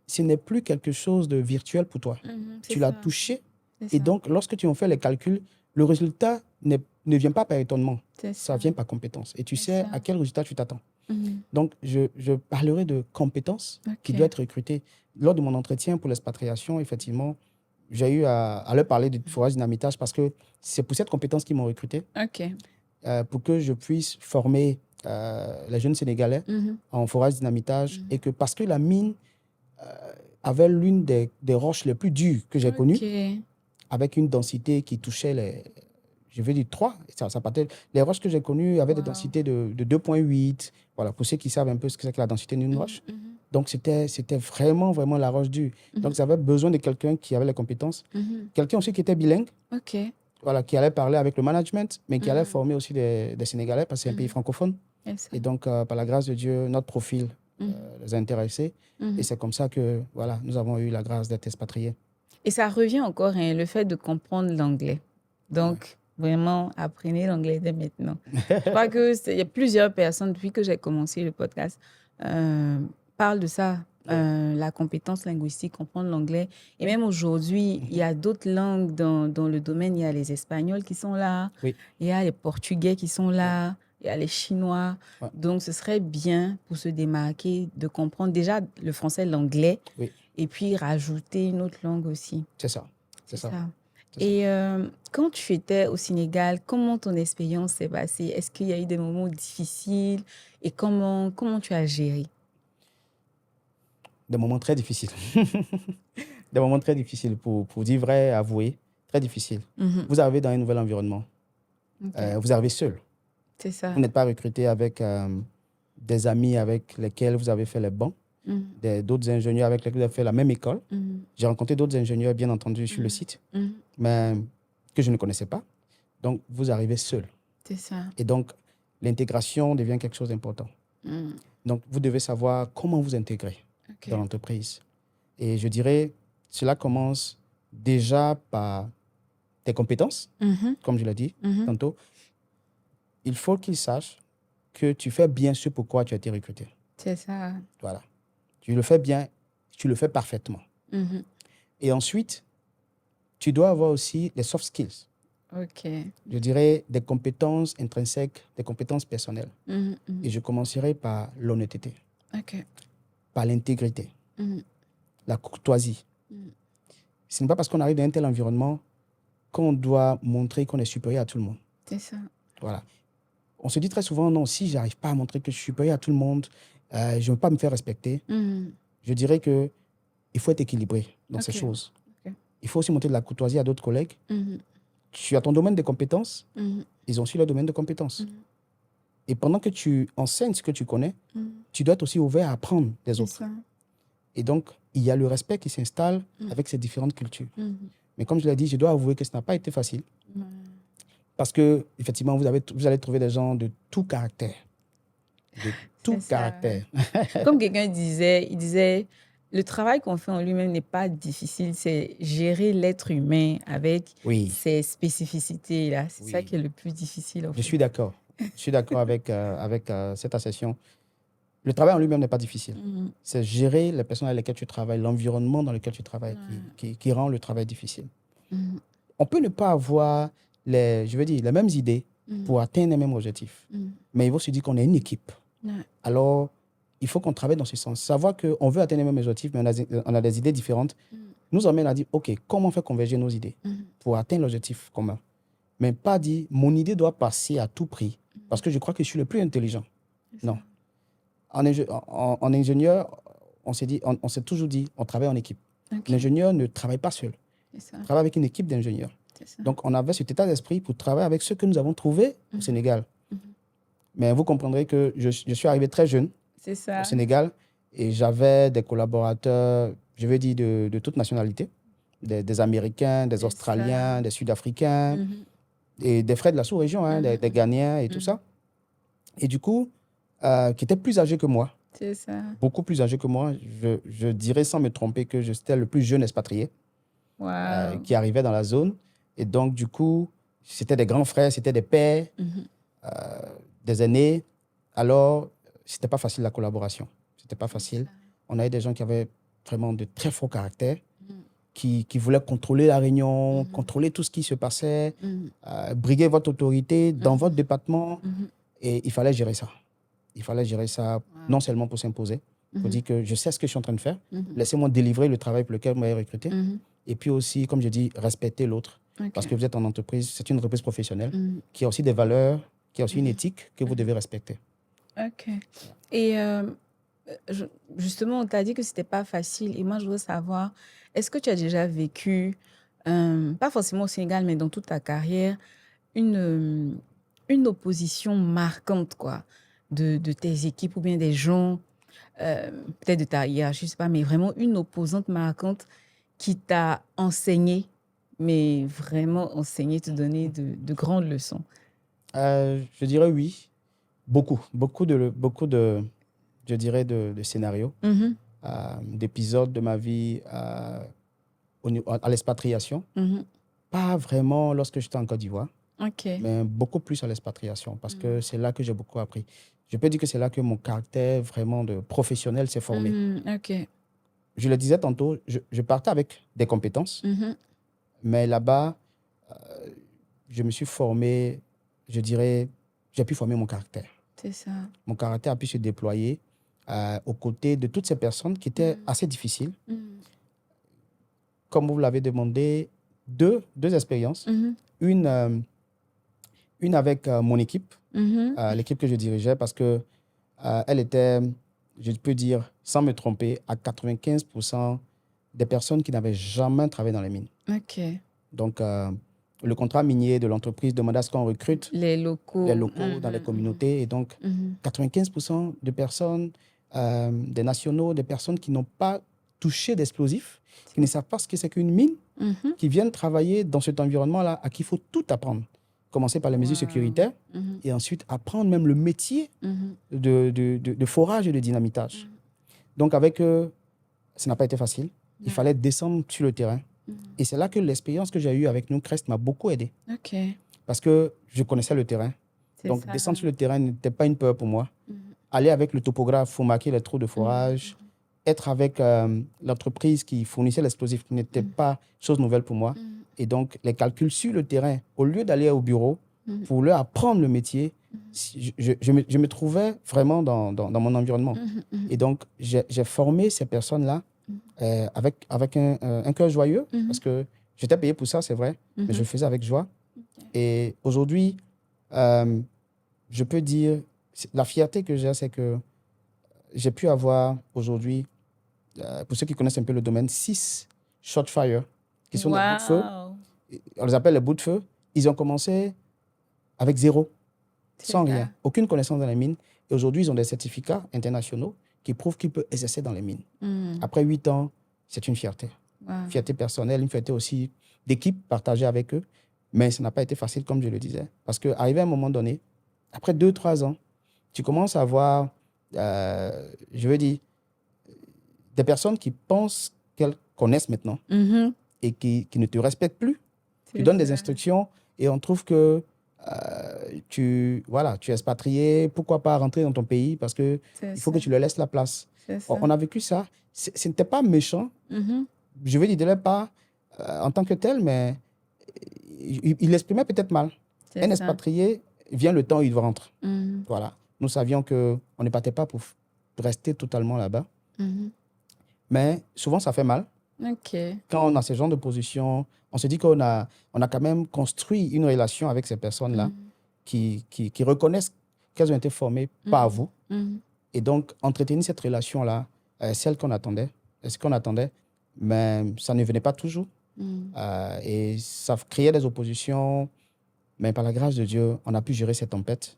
ce n'est plus quelque chose de virtuel pour toi. Tu l'as touché. Et donc, lorsque tu en fais les calculs, le résultat ne vient pas par étonnement. Ça vient par compétence. Et tu sais à quel résultat tu t'attends. Donc, je parlerai de compétences qui doivent être recrutées. Lors de mon entretien pour l'expatriation, effectivement, j'ai eu à leur parler du forage dynamitage parce que c'est pour cette compétence qu'ils m'ont recruté. Pour que je puisse former les jeunes Sénégalais en forage dynamitage et que parce que la mine avait l'une des roches les plus dures que j'ai connues, avec une densité qui touchait je veux dire 3. Ça partait, les roches que j'ai connues avaient des densités de 2,8. Voilà, pour ceux qui savent un peu ce que c'est que la densité d'une roche. Donc, c'était vraiment, vraiment la roche dure. Donc, ça avait besoin de quelqu'un qui avait les compétences. Quelqu'un aussi qui était bilingue. Voilà, qui allait parler avec le management, mais qui allait former aussi des Sénégalais parce que c'est un pays francophone. Et donc, par la grâce de Dieu, notre profil Mhm. les a intéressés. Mhm. Et c'est comme ça que, voilà, nous avons eu la grâce d'être expatriés. Et ça revient encore, hein, le fait de comprendre l'anglais. Donc, vraiment, apprenez l'anglais dès maintenant. Je crois qu'il y a plusieurs personnes, depuis que j'ai commencé le podcast, parlent de ça, la compétence linguistique, comprendre l'anglais. Et même aujourd'hui, il y a d'autres langues dans le domaine. Il y a les Espagnols qui sont là, Oui. il y a les Portugais qui sont là, il y a les Chinois. Ouais. Donc, ce serait bien pour se démarquer de comprendre déjà le français, l'anglais, Oui. et puis rajouter une autre langue aussi. C'est ça. C'est ça. Et quand tu étais au Sénégal, comment ton expérience s'est passée? Est-ce qu'il y a eu des moments difficiles? Et comment tu as géré? Des moments très difficiles. Des moments très difficiles, pour dire vrai, avouer. Très difficiles. Mhm. Vous arrivez dans un nouvel environnement. Ok. Vous arrivez seul. C'est ça. Vous n'êtes pas recruté avec des amis avec lesquels vous avez fait les bancs, Mhm. d'autres ingénieurs avec lesquels vous avez fait la même école. Mhm. J'ai rencontré d'autres ingénieurs, bien entendu, sur le site, Mhm. mais que je ne connaissais pas. Donc, vous arrivez seul. C'est ça. Et donc, l'intégration devient quelque chose d'important. Mhm. Donc, vous devez savoir comment vous intégrer Ok. dans l'entreprise. Et je dirais, cela commence déjà par tes compétences, Mhm. comme je l'ai dit Mhm. tantôt. Il faut qu'ils sachent que tu fais bien ce pourquoi tu as été recruté. C'est ça. Voilà. Tu le fais bien, tu le fais parfaitement. Mhm. Et ensuite, tu dois avoir aussi les soft skills. Ok. Je dirais des compétences intrinsèques, des compétences personnelles. Mhm. Mhm. Et je commencerai par l'honnêteté, Ok. par l'intégrité, Mhm. la courtoisie. Mhm. Ce n'est pas parce qu'on arrive dans un tel environnement qu'on doit montrer qu'on est supérieur à tout le monde. C'est ça. Voilà. On se dit très souvent, non, si je n'arrive pas à montrer que je suis supérieur à tout le monde, je ne veux pas me faire respecter. Mhm. Je dirais qu'il faut être équilibré dans Ok. ces choses. Ok. Il faut aussi montrer de la courtoisie à d'autres collègues. Mhm. Tu as ton domaine de compétences, Mhm. ils ont aussi leur domaine de compétences. Mhm. Et pendant que tu enseignes ce que tu connais, Mhm. tu dois être aussi ouvert à apprendre des C'est autres. ça. Et donc, il y a le respect qui s'installe avec ces différentes cultures. Mhm. Mais comme je l'ai dit, je dois avouer que ce n'a pas été facile. Mhm. Parce que, effectivement, vous allez trouver des gens de tout caractère. De tout C'est ça. caractère. Comme quelqu'un disait, il disait, le travail qu'on fait en lui-même n'est pas difficile, c'est gérer l'être humain avec Oui. ses spécificités-là. C'est ça Oui. qui est le plus difficile, en Je fait. suis d'accord. Je suis d'accord avec cette assertion. Le travail en lui-même n'est pas difficile. Mhm. C'est gérer les personnes avec lesquelles tu travailles, l'environnement dans lequel tu travailles qui rend le travail difficile. Mhm. On peut ne pas avoir les mêmes idées pour atteindre les mêmes objectifs. Mhm. Mais il faut se dire qu'on est une équipe. Ouais. Alors, il faut qu'on travaille dans ce sens. Savoir qu'on veut atteindre les mêmes objectifs, mais on a des idées différentes, nous amène à dire, OK, comment faire converger nos idées pour atteindre l'objectif commun? Mais pas dire, mon idée doit passer à tout prix parce que je crois que je suis le plus intelligent. Non. En ingénieur, on s'est toujours dit, on travaille en équipe. Ok. L'ingénieur ne travaille pas seul. C'est ça. Il travaille avec une équipe d'ingénieurs. C'est ça. Donc, on avait cet état d'esprit pour travailler avec ceux que nous avons trouvés au Sénégal. Mais vous comprendrez que je suis arrivé très jeune C'est ça. au Sénégal et j'avais des collaborateurs, je veux dire, de toute nationalité, des Américains, des C'est Australiens, ça. des Sud-Africains Mhm. et des frères de la sous-région, hein, des Ghanéens et tout ça. Et du coup, qui étaient plus âgés que moi, C'est ça. beaucoup plus âgés que moi. Je dirais sans me tromper que j'étais le plus jeune expatrié Wow. qui arrivait dans la zone. Et donc, du coup, c'était des grands frères, c'était des pères, des aînés. Alors, c'était pas facile la collaboration. C'était pas facile. On avait des gens qui avaient vraiment de très forts caractères, qui voulaient contrôler la réunion, contrôler tout ce qui se passait, briguer votre autorité dans votre département. Et il fallait gérer ça. Il fallait gérer ça non seulement pour s'imposer, pour dire que je sais ce que je suis en train de faire, laissez-moi délivrer le travail pour lequel vous m'avez recruté. Et puis aussi, comme je dis, respecter l'autre. Ok. Parce que vous êtes en entreprise, c'est une entreprise professionnelle qui a aussi des valeurs, qui a aussi une éthique que vous devez respecter. Ok. Et justement, on t'a dit que c'était pas facile. Et moi, je veux savoir, est-ce que tu as déjà vécu, pas forcément au Sénégal, mais dans toute ta carrière, une opposition marquante, quoi, de tes équipes ou bien des gens, peut-être de ta hiérarchie, je sais pas, mais vraiment une opposante marquante qui t'a enseigné, mais vraiment enseigné, te donner de grandes leçons? Je dirais oui. beaucoup de je dirais, de scénarios, d'épisodes de ma vie à l'expatriation. Pas vraiment lorsque j'étais en Côte d'Ivoire, mais beaucoup plus à l'expatriation, parce que c'est là que j'ai beaucoup appris. Je peux dire que c'est là que mon caractère vraiment de professionnel s'est formé. Je le disais tantôt, je partais avec des compétences, mais là-bas, je me suis formé, je dirais, j'ai pu former mon caractère. C'est ça. Mon caractère a pu se déployer aux côtés de toutes ces personnes qui étaient assez difficiles. Comme vous l'avez demandé, deux expériences. Une avec mon équipe, l'équipe que je dirigeais, parce que elle était, je peux dire, sans me tromper, à 95% des personnes qui n'avaient jamais travaillé dans les mines. Donc, le contrat minier de l'entreprise demandait à ce qu'on recrute les locaux dans les communautés. Et donc, 95% de personnes, des nationaux, des personnes qui n'ont pas touché d'explosifs, qui ne savent pas ce que c'est qu'une mine, qui viennent travailler dans cet environnement-là, à qui il faut tout apprendre. Commencer par les mesures sécuritaires et ensuite apprendre même le métier de forage et de dynamitage. Donc, avec eux, ça n'a pas été facile. Il fallait descendre sur le terrain. Et c'est là que l'expérience que j'ai eue avec Newcrest m'a beaucoup aidé. Parce que je connaissais le terrain. Donc, descendre sur le terrain n'était pas une peur pour moi. Aller avec le topographe pour marquer les trous de forage, être avec l'entreprise qui fournissait l'explosif n'était pas chose nouvelle pour moi. Et donc, les calculs sur le terrain, au lieu d'aller au bureau pour leur apprendre le métier, je me trouvais vraiment dans mon environnement. Et donc, j'ai formé ces personnes-là avec un cœur joyeux, parce que j'étais payé pour ça, c'est vrai, mais je le faisais avec joie. Et aujourd'hui, je peux dire, la fierté que j'ai, c'est que j'ai pu avoir aujourd'hui, pour ceux qui connaissent un peu le domaine, 6 shot fire, qui sont des bouts de feu. On les appelle les bouts de feu. Ils ont commencé avec zéro, sans rien, aucune connaissance dans les mines. Et aujourd'hui, ils ont des certificats internationaux qui prouvent qu'ils peuvent exercer dans les mines. Après 8 ans, c'est une fierté. Fierté personnelle, une fierté aussi d'équipe partagée avec eux. Mais ça n'a pas été facile, comme je le disais. Parce qu'arrivé à un moment donné, après 2-3 ans, tu commences à avoir, je veux dire, des personnes qui pensent qu'elles connaissent maintenant et qui ne te respectent plus. Tu donnes des instructions et on trouve que tu es expatrié, pourquoi pas rentrer dans ton pays parce qu'il faut que tu leur laisses la place. On a vécu ça. Ce n'était pas méchant. Je veux dire, de leur part, en tant que tel, mais il l'exprimait peut-être mal. Un expatrié vient le temps où il rentre. Voilà. Nous savions qu'on ne partait pas pour rester totalement là-bas. Mais souvent, ça fait mal. Quand on a ce genre de position, on se dit qu'on a quand même construit une relation avec ces personnes-là qui reconnaissent qu'elles ont été formées par vous. Et donc, entretenir cette relation-là, celle qu'on attendait, ce qu'on attendait, mais ça ne venait pas toujours. Et ça créait des oppositions. Mais par la grâce de Dieu, on a pu gérer cette tempête.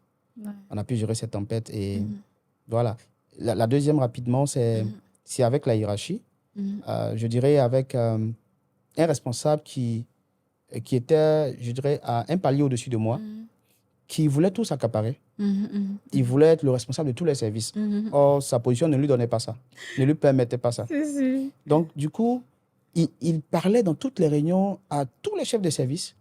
On a pu gérer cette tempête. Et voilà. La deuxième, rapidement, c'est avec la hiérarchie. Je dirais avec un responsable qui était, je dirais, à un palier au-dessus de moi, qui voulait tout s'accaparer. Il voulait être le responsable de tous les services. Or, sa position ne lui donnait pas ça, ne lui permettait pas ça. Donc, du coup, il parlait dans toutes les réunions à tous les chefs de service.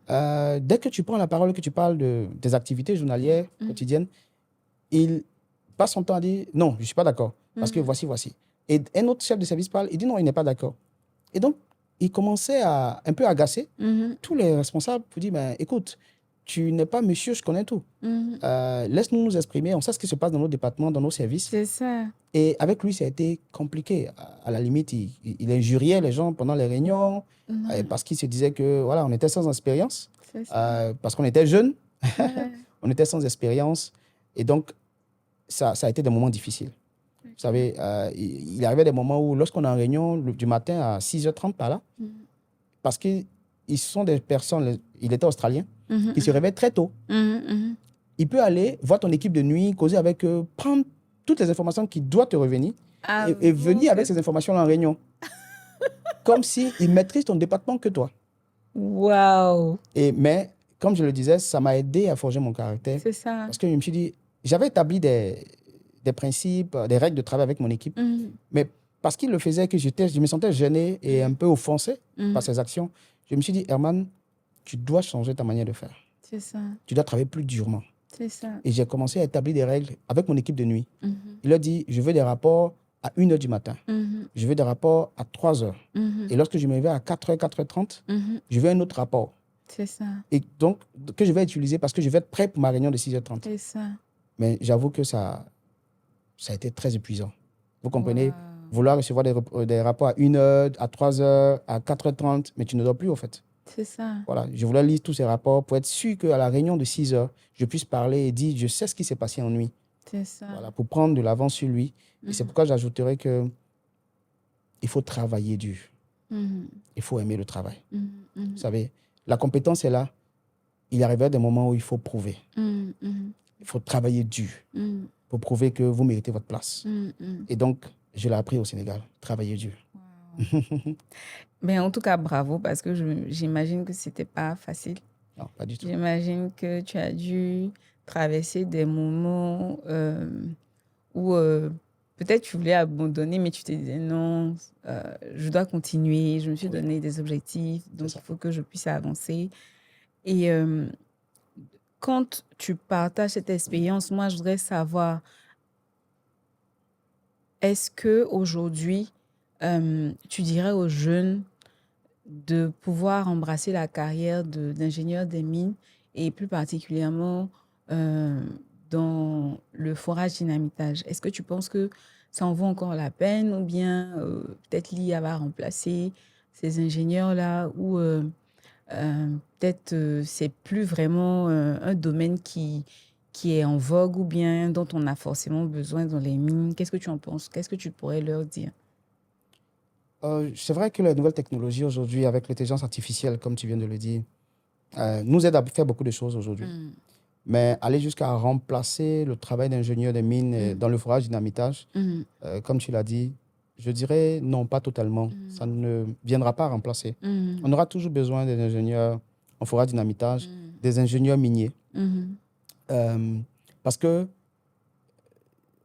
Dès que tu prends la parole, que tu parles des activités journalières, quotidiennes, il passe son temps à dire « Non, je ne suis pas d'accord, parce que voici. » Et un autre chef de service parle, il dit « Non, il n'est pas d'accord. » Et donc, il commençait à un peu agacer tous les responsables pour dire « Écoute, tu n'es pas monsieur, je connais tout. Laisse-nous nous exprimer, on sait ce qui se passe dans nos départements, dans nos services. » C'est ça. Et avec lui, ça a été compliqué. À la limite, il injuriait les gens pendant les réunions parce qu'il se disait que voilà, on était sans expérience, parce qu'on était jeunes, on était sans expérience. Et donc, ça a été des moments difficiles. Vous savez, il arrivait des moments où, lorsqu'on est en réunion du matin à 6h30 par là, parce qu'ils sont des personnes, il était australien, qui se réveillent très tôt. Il peut aller voir ton équipe de nuit, causer avec eux, prendre toutes les informations qui doivent te revenir et venir avec ces informations en réunion. Comme s'il maîtrise ton département que toi. Waouh! Mais, comme je le disais, ça m'a aidé à forger mon caractère. C'est ça. Parce que je me suis dit, j'avais établi des principes, des règles de travail avec mon équipe, mais parce qu'il le faisait, que je me sentais gêné et un peu offensé par ses actions. Je me suis dit, Herman, tu dois changer ta manière de faire. C'est ça. Tu dois travailler plus durement. C'est ça. Et j'ai commencé à établir des règles avec mon équipe de nuit. Il a dit, je veux des rapports à 1h du matin. Je veux des rapports à 3h. Et lorsque je me réveille à 4h, 4h30, je veux un autre rapport. C'est ça. Et donc, que je vais utiliser parce que je vais être prêt pour ma réunion de 6h30. C'est ça. Mais j'avoue que ça a été très épuisant. Vous comprenez? Wow. Vouloir recevoir des rapports à 1h, à 3h, à 4h30, mais tu ne dors plus, au fait. C'est ça. Voilà, je voulais lire tous ces rapports pour être sûr qu'à la réunion de 6h, je puisse parler et dire, je sais ce qui s'est passé en nuit. C'est ça. Voilà, pour prendre de l'avance sur lui. Et c'est pourquoi j'ajouterais que il faut travailler dur. Il faut aimer le travail. Vous savez, la compétence est là. Il arrivera des moments où il faut prouver. Il faut travailler dur pour prouver que vous méritez votre place. Et donc, je l'ai appris au Sénégal, travailler dur. Mais en tout cas, bravo, parce que j'imagine que ce n'était pas facile. Non, pas du tout. J'imagine que tu as dû traverser des moments où peut-être tu voulais abandonner, mais tu te disais non, je dois continuer, je me suis donné des objectifs, donc il faut que je puisse avancer. Et quand tu partages cette expérience, moi, je voudrais savoir, est-ce qu'aujourd'hui, tu dirais aux jeunes de pouvoir embrasser la carrière d'ingénieur des mines et plus particulièrement dans le forage dynamitage? Est-ce que tu penses que ça en vaut encore la peine ou bien peut-être l'IA va remplacer ces ingénieurs-là ou peut-être c'est plus vraiment un domaine qui est en vogue ou bien dont on a forcément besoin dans les mines? Qu'est-ce que tu en penses? Qu'est-ce que tu pourrais leur dire? C'est vrai que la nouvelle technologie aujourd'hui, avec l'intelligence artificielle, comme tu viens de le dire, nous aide à faire beaucoup de choses aujourd'hui. Mais aller jusqu'à remplacer le travail d'ingénieur des mines dans le forage dynamitage, comme tu l'as dit, je dirais non, pas totalement. Ça ne viendra pas remplacer. On aura toujours besoin des ingénieurs en forage dynamitage, des ingénieurs miniers. Parce que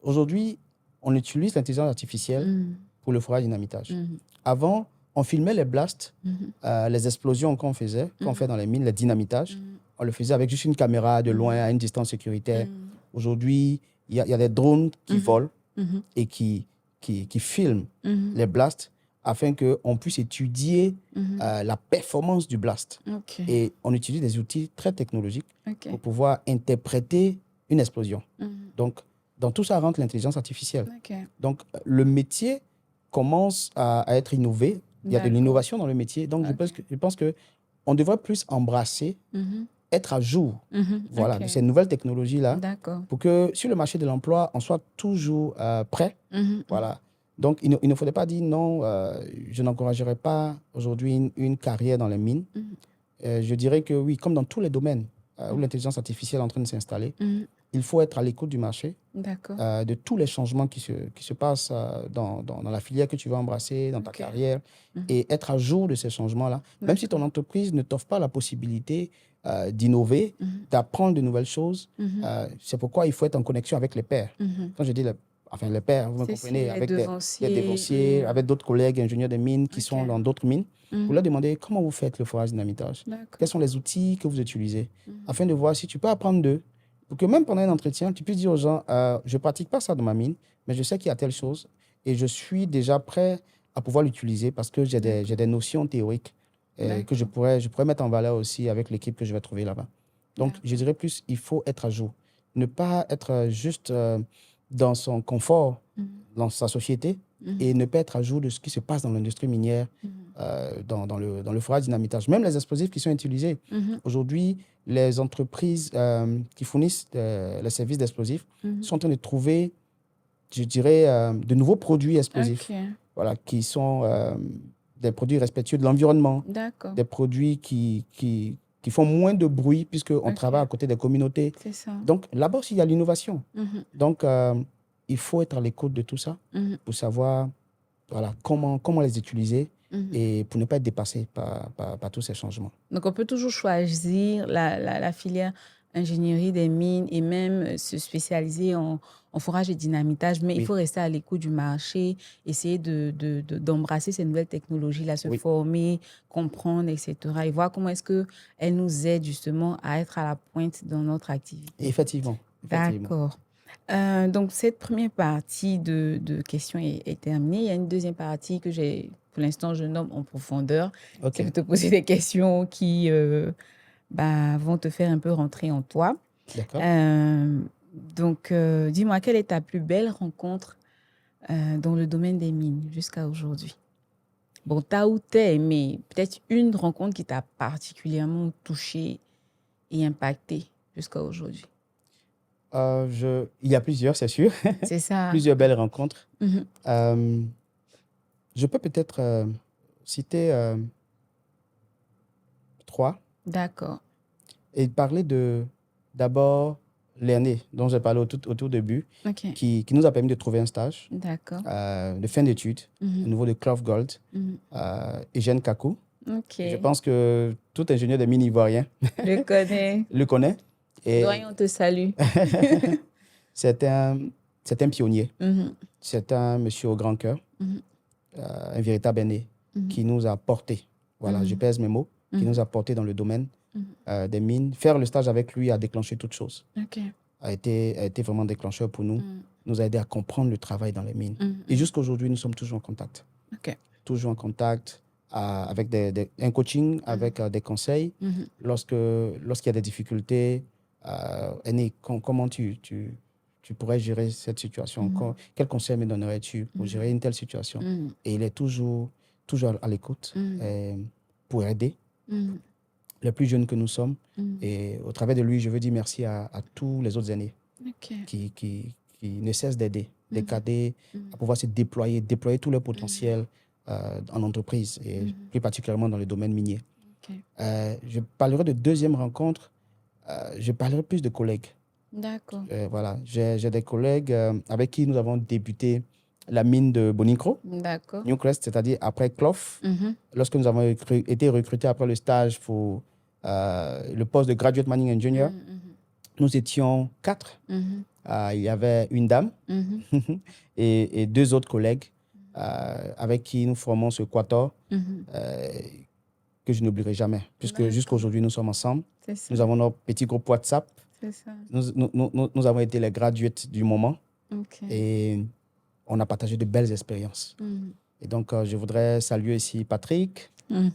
aujourd'hui, on utilise l'intelligence artificielle pour le forage dynamitage. Avant, on filmait les blasts, les explosions qu'on faisait, qu'on fait dans les mines, les dynamitages. On le faisait avec juste une caméra de loin, à une distance sécuritaire. Aujourd'hui, il y a des drones qui volent et qui filment les blasts afin qu'on puisse étudier la performance du blast. Et on utilise des outils très technologiques pour pouvoir interpréter une explosion. Donc, dans tout ça rentre l'intelligence artificielle. Donc, le métier commence à être innové. Il y a de l'innovation dans le métier. Donc, je pense qu'on devrait plus embrasser, être à jour de ces nouvelles technologies-là pour que sur le marché de l'emploi, on soit toujours prêt. Voilà. Donc, il ne faudrait pas dire non, je n'encouragerai pas aujourd'hui une carrière dans les mines. Je dirais que oui, comme dans tous les domaines où l'intelligence artificielle est en train de s'installer, il faut être à l'écoute du marché, de tous les changements qui se passent dans la filière que tu vas embrasser, dans ta carrière, et être à jour de ces changements-là. Même si ton entreprise ne t'offre pas la possibilité d'innover, d'apprendre de nouvelles choses, c'est pourquoi il faut être en connexion avec les pairs. Quand je dis les pairs, vous me comprenez, avec des devanciers, avec d'autres collègues ingénieurs des mines qui sont dans d'autres mines, vous leur demandez comment vous faites le forage dynamitage, quels sont les outils que vous utilisez, afin de voir si tu peux apprendre d'eux. Pour que même pendant un entretien, tu puisses dire aux gens, je ne pratique pas ça dans ma mine, mais je sais qu'il y a telle chose et je suis déjà prêt à pouvoir l'utiliser parce que j'ai des notions théoriques que je pourrais mettre en valeur aussi avec l'équipe que je vais trouver là-bas. Donc, je dirais plus, il faut être à jour. Ne pas être juste dans son confort, dans sa société, et ne pas être à jour de ce qui se passe dans l'industrie minière, dans le forage dynamitage. Même les explosifs qui sont utilisés. Aujourd'hui, les entreprises qui fournissent les services d'explosifs sont en train de trouver, je dirais, de nouveaux produits explosifs. Voilà, qui sont des produits respectueux de l'environnement, des produits qui font moins de bruit puisqu'on travaille à côté des communautés. Donc là-bas aussi, il y a l'innovation. Donc, il faut être à l'écoute de tout ça pour savoir comment les utiliser et pour ne pas être dépassé par tous ces changements. Donc, on peut toujours choisir la filière ingénierie des mines et même se spécialiser en forage et dynamitage, mais il Oui, faut rester à l'écoute du marché, essayer d'embrasser ces nouvelles technologies-là, se oui, former, comprendre, etc. et voir comment est-ce qu'elles nous aident justement à être à la pointe dans notre activité. effectivement, effectivement. D'accord. Donc, cette première partie de questions est terminée. Il y a une deuxième partie que pour l'instant, je nomme en profondeur. C'est OK, de te poser des questions qui vont te faire un peu rentrer en toi. d'accord. Donc, dis-moi, quelle est ta plus belle rencontre dans le domaine des mines jusqu'à aujourd'hui? Bon, t'as ou t'es, mais peut-être une rencontre qui t'a particulièrement touché et impacté jusqu'à aujourd'hui. Il y a plusieurs, c'est sûr, C'est ça. plusieurs belles rencontres. Mhm. Euh, je peux peut-être citer trois D'accord. et parler d'abord l'année dont j'ai parlé au tout début, OK. qui nous a permis de trouver un stage D'accord. de fin d'études au Mhm. niveau de Clough Gold, Mhm. Eugène Kakou. OK. Je pense que tout ingénieur des mines ivoiriens Je connais. le connaît. Et Doyen, on te salue. c'est un, c'est un pionnier. Mhm. C'est un monsieur au grand cœur, Mhm. un véritable aîné Mhm. qui nous a portés, voilà, je Mhm. pèse mes mots, qui nous a portés dans le domaine des mines. Faire le stage avec lui a déclenché toute chose, OK. a été vraiment déclencheur pour nous, Mhm. nous a aidé à comprendre le travail dans les mines. Mhm. Et jusqu'à aujourd'hui, nous sommes toujours en contact. OK. Toujours en contact avec un coaching, avec des conseils. Mhm. Lorsqu'il y a des difficultés, aîné, comment tu pourrais gérer cette situation? Quel conseil me donnerais-tu pour gérer une telle situation? Mhm. Et il est toujours à l'écoute Mhm. pour aider Mhm. les plus jeunes que nous sommes. Mhm. Et au travers de lui, je veux dire merci à tous les autres aînés OK. qui ne cessent d'aider, des cadets Mhm. à pouvoir se déployer tout leur potentiel en entreprise et plus particulièrement dans le domaine minier. OK. Je parlerai de deuxième rencontre, je parlerai plus de collègues. D'accord. Voilà, j'ai des collègues avec qui nous avons débuté la mine de Bonikro, D'accord. Newcrest, c'est-à-dire après Clough. Mhm. Lorsque nous avons été recrutés après le stage pour le poste de Graduate Mining Engineer, Mhm. nous étions quatre. Mhm. Il y avait une dame Mhm. et deux autres collègues avec qui nous formons ce quatuor Mhm. que je n'oublierai jamais, puisque jusqu'à D'accord. aujourd'hui, nous sommes ensemble. C'est ça. Nous avons notre petit groupe WhatsApp. C'est ça. Nous avons été les graduates du moment OK. et on a partagé de belles expériences. Mhm. Et donc, je voudrais saluer ici Patrick, Mhm.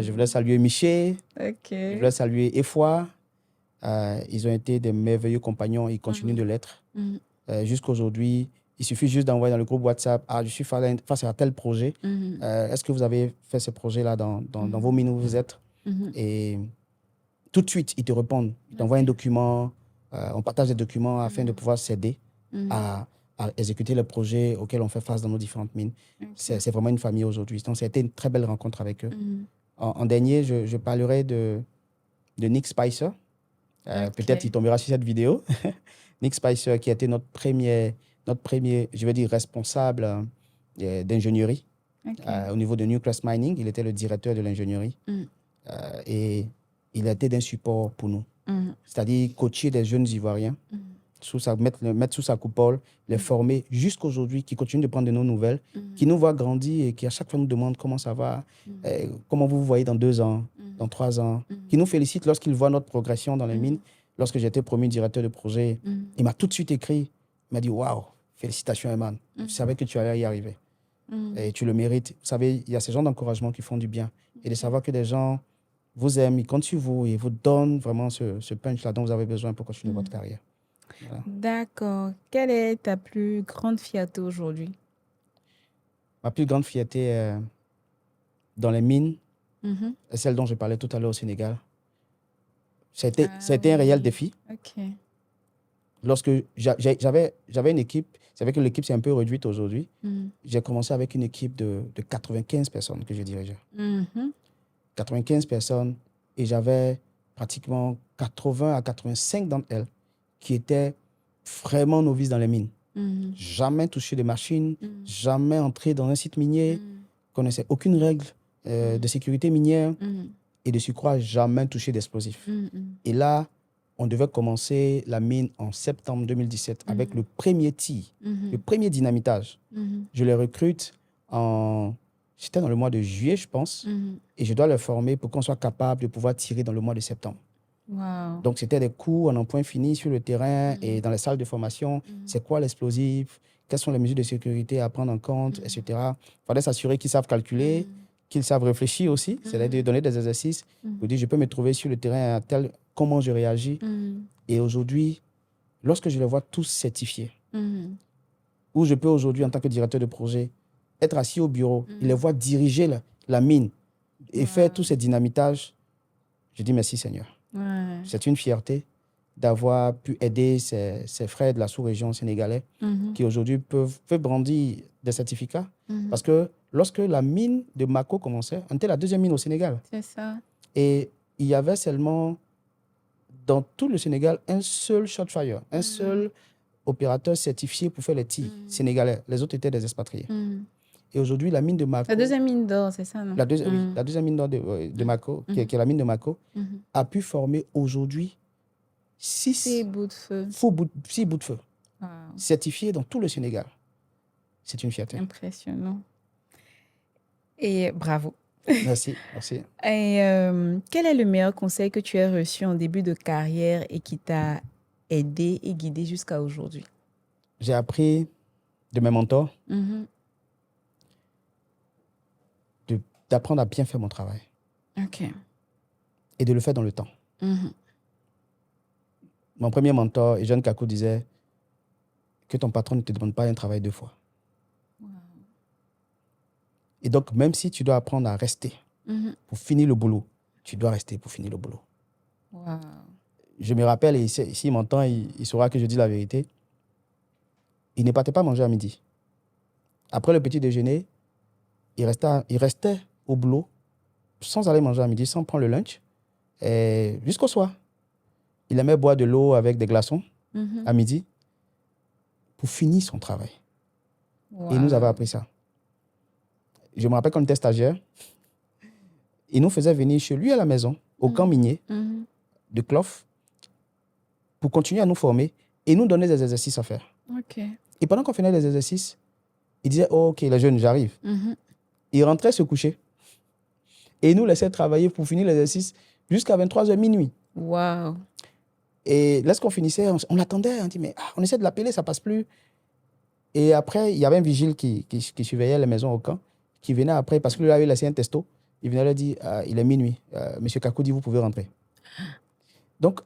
je voudrais saluer Miché, OK. je voudrais saluer Efoi. Ils ont été des merveilleux compagnons, ils continuent de l'être. Mhm. Jusqu'à aujourd'hui, il suffit juste d'envoyer dans le groupe WhatsApp, je suis face à tel projet. Mhm. Est-ce que vous avez fait ce projet-là dans vos mines où vous êtes? Mhm. Et tout de suite, ils te répondent. Ils t'envoient un document, on partage des documents afin de pouvoir s'aider à exécuter les projets auxquels on fait face dans nos différentes mines. OK. C'est vraiment une famille aujourd'hui. Donc, ça a été une très belle rencontre avec eux. Mhm. En dernier, je parlerai de Nick Spicer. OK. Peut-être il tombera sur cette vidéo. Nick Spicer, qui a été notre premier, je vais dire, responsable d'ingénierie OK. au niveau de Newcrest Mining. Il était le directeur de l'ingénierie Mhm. et il a été d'un support pour nous. Mhm. C'est-à-dire coacher des jeunes Ivoiriens, mettre sous sa coupole, les former jusqu'à aujourd'hui, qui continuent de prendre de nos nouvelles, qui nous voient grandir et qui à chaque fois nous demandent comment ça va, comment vous vous voyez dans 2 ans, dans 3 ans, qui nous félicitent lorsqu'ils voient notre progression dans les mines. Lorsque j'ai été promu directeur de projet, il m'a tout de suite écrit, il m'a dit « Waouh, félicitations Eman, je savais que tu allais y arriver et tu le mérites. » Vous savez, il y a ces gens d'encouragement qui font du bien et de savoir que des gens vous aiment, ils comptent sur vous et vous donnent vraiment ce punch-là dont vous avez besoin pour continuer votre carrière. Voilà. D'accord. Quelle est ta plus grande fierté aujourd'hui? Ma plus grande fierté dans les mines, Mhm. est celle dont je parlais tout à l'heure au Sénégal. Ça a Ah été un réel oui. défi. OK. Lorsque j'avais une équipe, c'est vrai que l'équipe s'est un peu réduite aujourd'hui. Mhm. J'ai commencé avec une équipe de 95 personnes que je dirigeais. Mhm. 95 personnes et j'avais pratiquement 80 à 85 d'entre elles qui étaient vraiment novices dans les mines. Mhm. Jamais touché de machine, jamais entré dans un site minier, connaissaient aucune règle de sécurité minière Mhm. et de surcroît jamais touché d'explosifs. Mhm. Et là, On devait commencer la mine en septembre 2017 avec le premier tir, le premier dynamitage. Je les recrute C'était dans le mois de juillet, je pense, et je dois les former pour qu'on soit capable de pouvoir tirer dans le mois de septembre. Wow. Donc, c'était des cours en un point fini sur le terrain et dans les salles de formation. C'est quoi l'explosif? Quelles sont les mesures de sécurité à prendre en compte, etc. Il fallait s'assurer qu'ils savent calculer, qu'ils savent réfléchir aussi. C'est de donner des exercices pour dire, je peux me trouver sur le terrain à tel, comment je réagis. Et aujourd'hui, lorsque je les vois tous certifiés, où je peux aujourd'hui, en tant que directeur de projet, être assis au bureau, et les voir diriger la mine et faire tous ces dynamitages, je dis merci Seigneur. Ouais. C'est une fierté d'avoir pu aider ces frères de la sous-région sénégalais qui aujourd'hui peuvent brandir des certificats. Parce que lorsque la mine de Mako commençait, on était la deuxième mine au Sénégal. C'est ça. Et il y avait seulement, dans tout le Sénégal, un seul shot fire, un seul opérateur certifié pour faire les tirs sénégalais. Les autres étaient des expatriés. Et aujourd'hui, la mine de Mako... La deuxième mine d'or, c'est ça, non? Oui, la deuxième mine d'or de Mako, qui est la mine de Mako, a pu former aujourd'hui 6 bouts de feu. 6 bouts de feu, Wow. certifiés dans tout le Sénégal. C'est une fierté. Impressionnant. Et bravo. Merci, merci. Et quel est le meilleur conseil que tu as reçu en début de carrière et qui t'a aidé et guidé jusqu'à aujourd'hui? J'ai appris de mes mentors d'apprendre à bien faire mon travail. OK. Et de le faire dans le temps. Mon premier mentor, Eugène Kakou, disait que ton patron ne te demande pas un travail 2 fois. Wow. Et donc, même si tu dois apprendre à rester pour finir le boulot, tu dois rester pour finir le boulot. Wow. Je me rappelle, et s'il m'entend, il saura que je dis la vérité. Il ne partait pas manger à midi. Après le petit déjeuner, il restait au boulot sans aller manger à midi, sans prendre le lunch, jusqu'au soir. Il aimait boire de l'eau avec des glaçons à midi pour finir son travail. Wow. Et il nous avait appris ça. Je me rappelle quand on était stagiaire, il nous faisait venir chez lui à la maison, au camp minier de Clof, pour continuer à nous former et nous donner des exercices à faire. OK. Et pendant qu'on faisait les exercices, il disait, oh, OK, les jeunes, j'arrive. Il rentrait se coucher. Et il nous laissait travailler pour finir l'exercice jusqu'à 23h minuit. Wow. Et lorsqu'on finissait, on l'attendait. On dit, mais on essaie de l'appeler, ça ne passe plus. Et après, il y avait un vigile qui surveillait les maisons au camp, qui venait après, parce qu'il lui avait laissé un testo. Il venait leur dire, il est minuit. Monsieur Kakou dit, vous pouvez rentrer. Donc,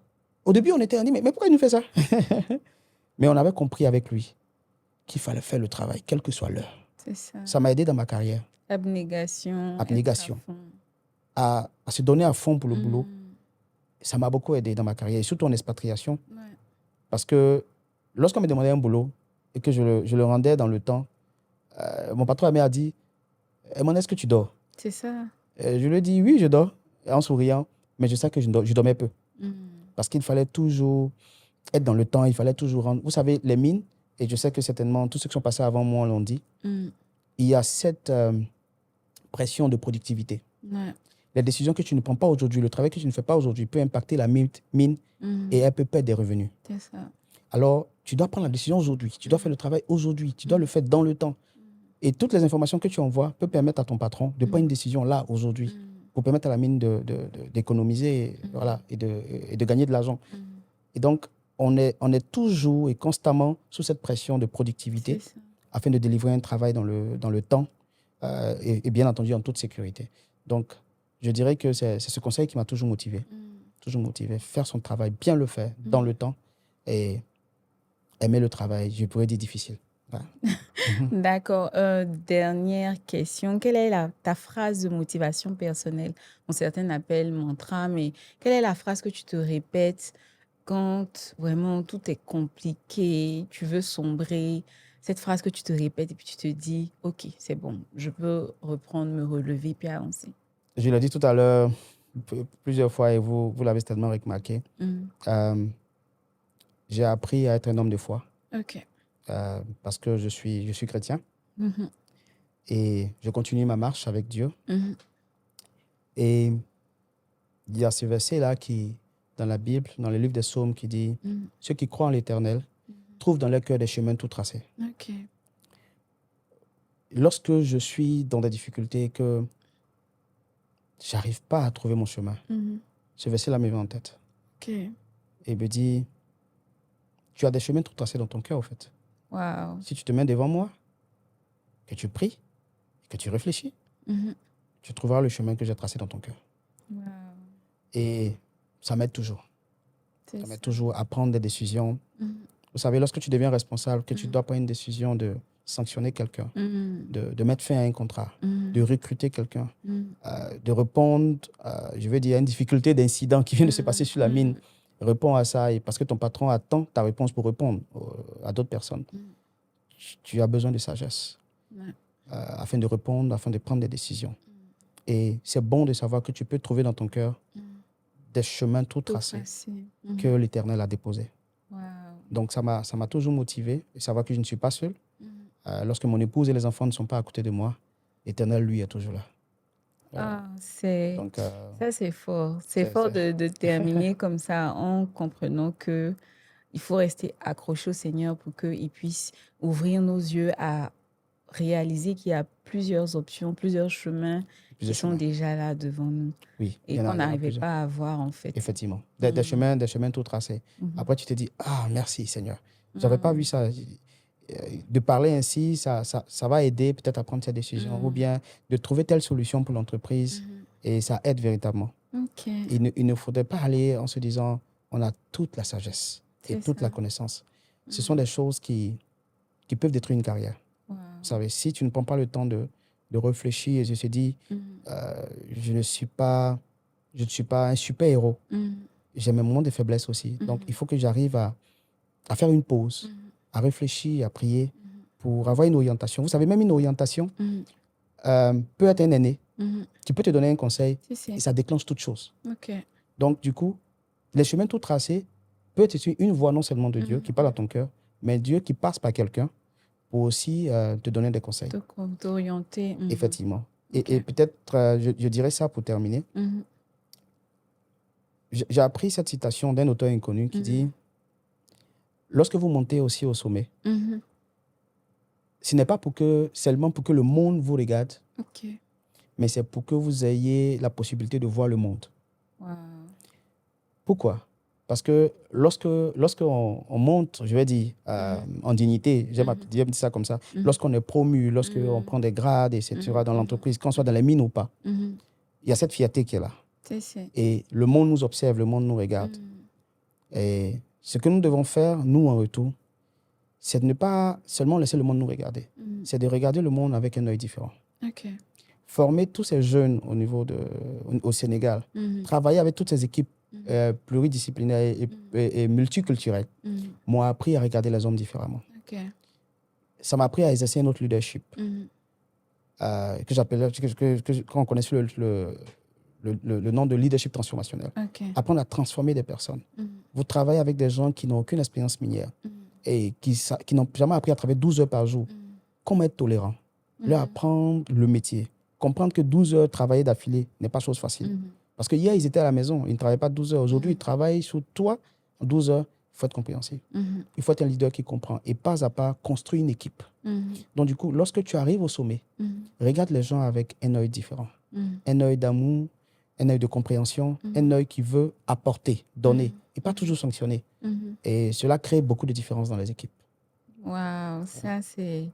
au début, on dit, mais pourquoi il nous fait ça? Mais on avait compris avec lui qu'il fallait faire le travail, quelle que soit l'heure. C'est ça. Ça m'a aidé dans ma carrière. Abnégation. Abnégation. À se donner à fond pour le boulot. Ça m'a beaucoup aidé dans ma carrière, et surtout en expatriation. Ouais. Parce que lorsqu'on me demandait un boulot et que je le rendais dans le temps, mon patron m'a dit, Emmanuel, est-ce que tu dors? C'est ça. Je lui ai dit, oui, je dors, en souriant, mais je sais que je dormais peu. Parce qu'il fallait toujours être dans le temps, il fallait toujours rendre. Vous savez, les mines, et je sais que certainement tous ceux qui sont passés avant moi l'ont dit, il y a cette pression de productivité. Ouais. Les décisions que tu ne prends pas aujourd'hui, le travail que tu ne fais pas aujourd'hui peut impacter la mine et elle peut perdre des revenus. C'est ça. Alors, tu dois prendre la décision aujourd'hui, tu dois faire le travail aujourd'hui, tu dois le faire dans le temps. Et toutes les informations que tu envoies peuvent permettre à ton patron de prendre une décision là, aujourd'hui, pour permettre à la mine d'économiser voilà, et de gagner de l'argent. Et donc, on est toujours et constamment sous cette pression de productivité afin de délivrer un travail dans le temps et bien entendu en toute sécurité. Donc, je dirais que c'est ce conseil qui m'a toujours motivé. Toujours motivé. Faire son travail, bien le faire dans le temps et aimer le travail, je pourrais dire difficile. Voilà. D'accord. Dernière question. Quelle est ta phrase de motivation personnelle? Bon, certains l'appellent mantra, mais quelle est la phrase que tu te répètes quand vraiment tout est compliqué, tu veux sombrer? Cette phrase que tu te répètes et puis tu te dis, OK, c'est bon, je peux reprendre, me relever puis avancer. Je l'ai dit tout à l'heure plusieurs fois et vous l'avez certainement remarqué. J'ai appris à être un homme de foi. OK. Parce que je suis chrétien. Et je continue ma marche avec Dieu. Et il y a ce verset-là qui dans la Bible, dans le livre des Psaumes, qui dit « Ceux qui croient en l'Éternel trouvent dans leur cœur des chemins tout tracés. » Ok. Lorsque je suis dans des difficultés et que j'arrive pas à trouver mon chemin, ce verset-là me vient en tête. Ok. Et il me dit « Tu as des chemins tout tracés dans ton cœur, au fait. Wow. Si tu te mets devant moi, que tu pries, que tu réfléchis, tu trouveras le chemin que j'ai tracé dans ton cœur. » Wow. Et ça m'aide toujours. C'est Ça m'aide toujours à prendre des décisions. Mhm. Vous savez, lorsque tu deviens responsable, que tu dois prendre une décision de sanctionner quelqu'un, de mettre fin à un contrat, de recruter quelqu'un, de répondre, je veux dire, à une difficulté d'incident qui vient de se passer sur la mine, réponds à ça, et parce que ton patron attend ta réponse pour répondre à d'autres personnes. Tu as besoin de sagesse afin de répondre, afin de prendre des décisions. Et c'est bon de savoir que tu peux trouver dans ton cœur des chemins tout tracés que l'Éternel a déposés. Wow. Donc, ça m'a toujours motivé de savoir que je ne suis pas seul. Lorsque mon épouse et les enfants ne sont pas à côté de moi, l'Éternel, lui, est toujours là. Donc, ça, c'est fort. C'est fort de terminer comme ça en comprenant que il faut rester accroché au Seigneur pour qu'il puisse ouvrir nos yeux à réaliser qu'il y a plusieurs options, plusieurs chemins qui sont déjà là devant nous. Oui, et qu'on n'arrivait pas à voir, en fait. Effectivement. Des chemins tout tracés. Après, tu te dis, ah, merci Seigneur. Je n'avais pas vu ça. De parler ainsi, ça va aider peut-être à prendre cette décision ou bien de trouver telle solution pour l'entreprise. Et ça aide véritablement. Il ne faudrait pas aller en se disant, on a toute la sagesse et toute la connaissance. Ce sont des choses qui peuvent détruire une carrière. Vous savez, si tu ne prends pas le temps de réfléchir et de se dire, je ne suis pas un super-héros. J'ai mes moments de faiblesse aussi. Donc, il faut que j'arrive à faire une pause, à réfléchir, à prier pour avoir une orientation. Vous savez, même une orientation peut être un aîné qui peut te donner un conseil et ça déclenche toute chose. Donc, du coup, les chemins tout tracés peut être une voix non seulement de Dieu qui parle à ton cœur, mais Dieu qui passe par quelqu'un pour aussi te donner des conseils. T'orienter. Effectivement. Et peut-être, je dirais ça pour terminer. J'ai appris cette citation d'un auteur inconnu qui dit « Lorsque vous montez aussi au sommet, ce n'est pas seulement pour que le monde vous regarde, mais c'est pour que vous ayez la possibilité de voir le monde. Pourquoi? Parce que lorsqu'on monte, je vais dire, en dignité, j'aime dire ça comme ça, lorsqu'on est promu, lorsqu'on prend des grades, etc., dans l'entreprise, qu'on soit dans les mines ou pas, il y a cette fierté qui est là. Et le monde nous observe, le monde nous regarde. Et ce que nous devons faire, nous, en retour, c'est de ne pas seulement laisser le monde nous regarder. C'est de regarder le monde avec un œil différent. Former tous ces jeunes au Sénégal, travailler avec toutes ces équipes pluridisciplinaires et multiculturelles, m'ont appris à regarder les hommes différemment. Ça m'a appris à exercer un autre leadership que j'appelle, quand on connaît le nom de leadership transformationnel. Apprendre à transformer des personnes. Vous travaillez avec des gens qui n'ont aucune expérience minière et qui n'ont jamais appris à travailler 12 heures par jour. Comment être tolérant? Leur apprendre le métier. Comprendre que 12 heures travailler d'affilée n'est pas chose facile. Parce que hier, ils étaient à la maison, ils ne travaillaient pas 12 heures. Aujourd'hui, ils travaillent sur toi en 12 heures. Il faut être compréhensif. Il faut être un leader qui comprend et pas à pas construire une équipe. Donc, du coup, lorsque tu arrives au sommet, regarde les gens avec un œil différent. Un œil d'amour, un œil de compréhension, un œil qui veut apporter, donner et pas toujours sanctionner. Et cela crée beaucoup de différences dans les équipes. Waouh, ça c'est...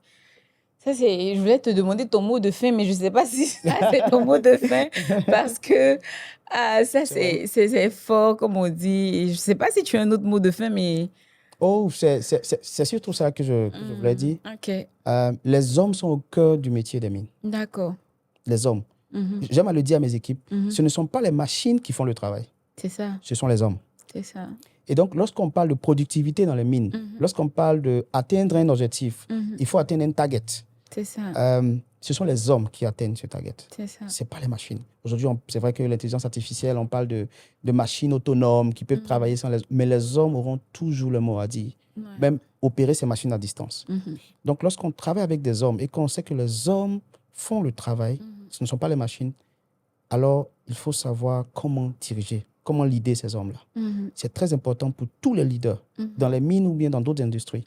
Je voulais te demander ton mot de fin, mais je ne sais pas si ça c'est ton mot de fin parce que ça c'est fort, comme on dit. Et je ne sais pas si tu as un autre mot de fin, mais... Oh, c'est surtout ça que je voulais dire. Les hommes sont au cœur du métier des mines. D'accord. Les hommes. J'aime à le dire à mes équipes, ce ne sont pas les machines qui font le travail. C'est ça. Ce sont les hommes. C'est ça. Et donc, lorsqu'on parle de productivité dans les mines, lorsqu'on parle d'atteindre un objectif, il faut atteindre un target. C'est ça. Ce sont les hommes qui atteignent ce target. C'est ça. Ce n'est pas les machines. Aujourd'hui, c'est vrai que l'intelligence artificielle, on parle de machines autonomes qui peuvent travailler sans les hommes, mais les hommes auront toujours le mot à dire, même opérer ces machines à distance. Donc, lorsqu'on travaille avec des hommes et qu'on sait que les hommes font le travail, ce ne sont pas les machines, alors il faut savoir comment diriger comment leader ces hommes-là. C'est très important pour tous les leaders, dans les mines ou bien dans d'autres industries.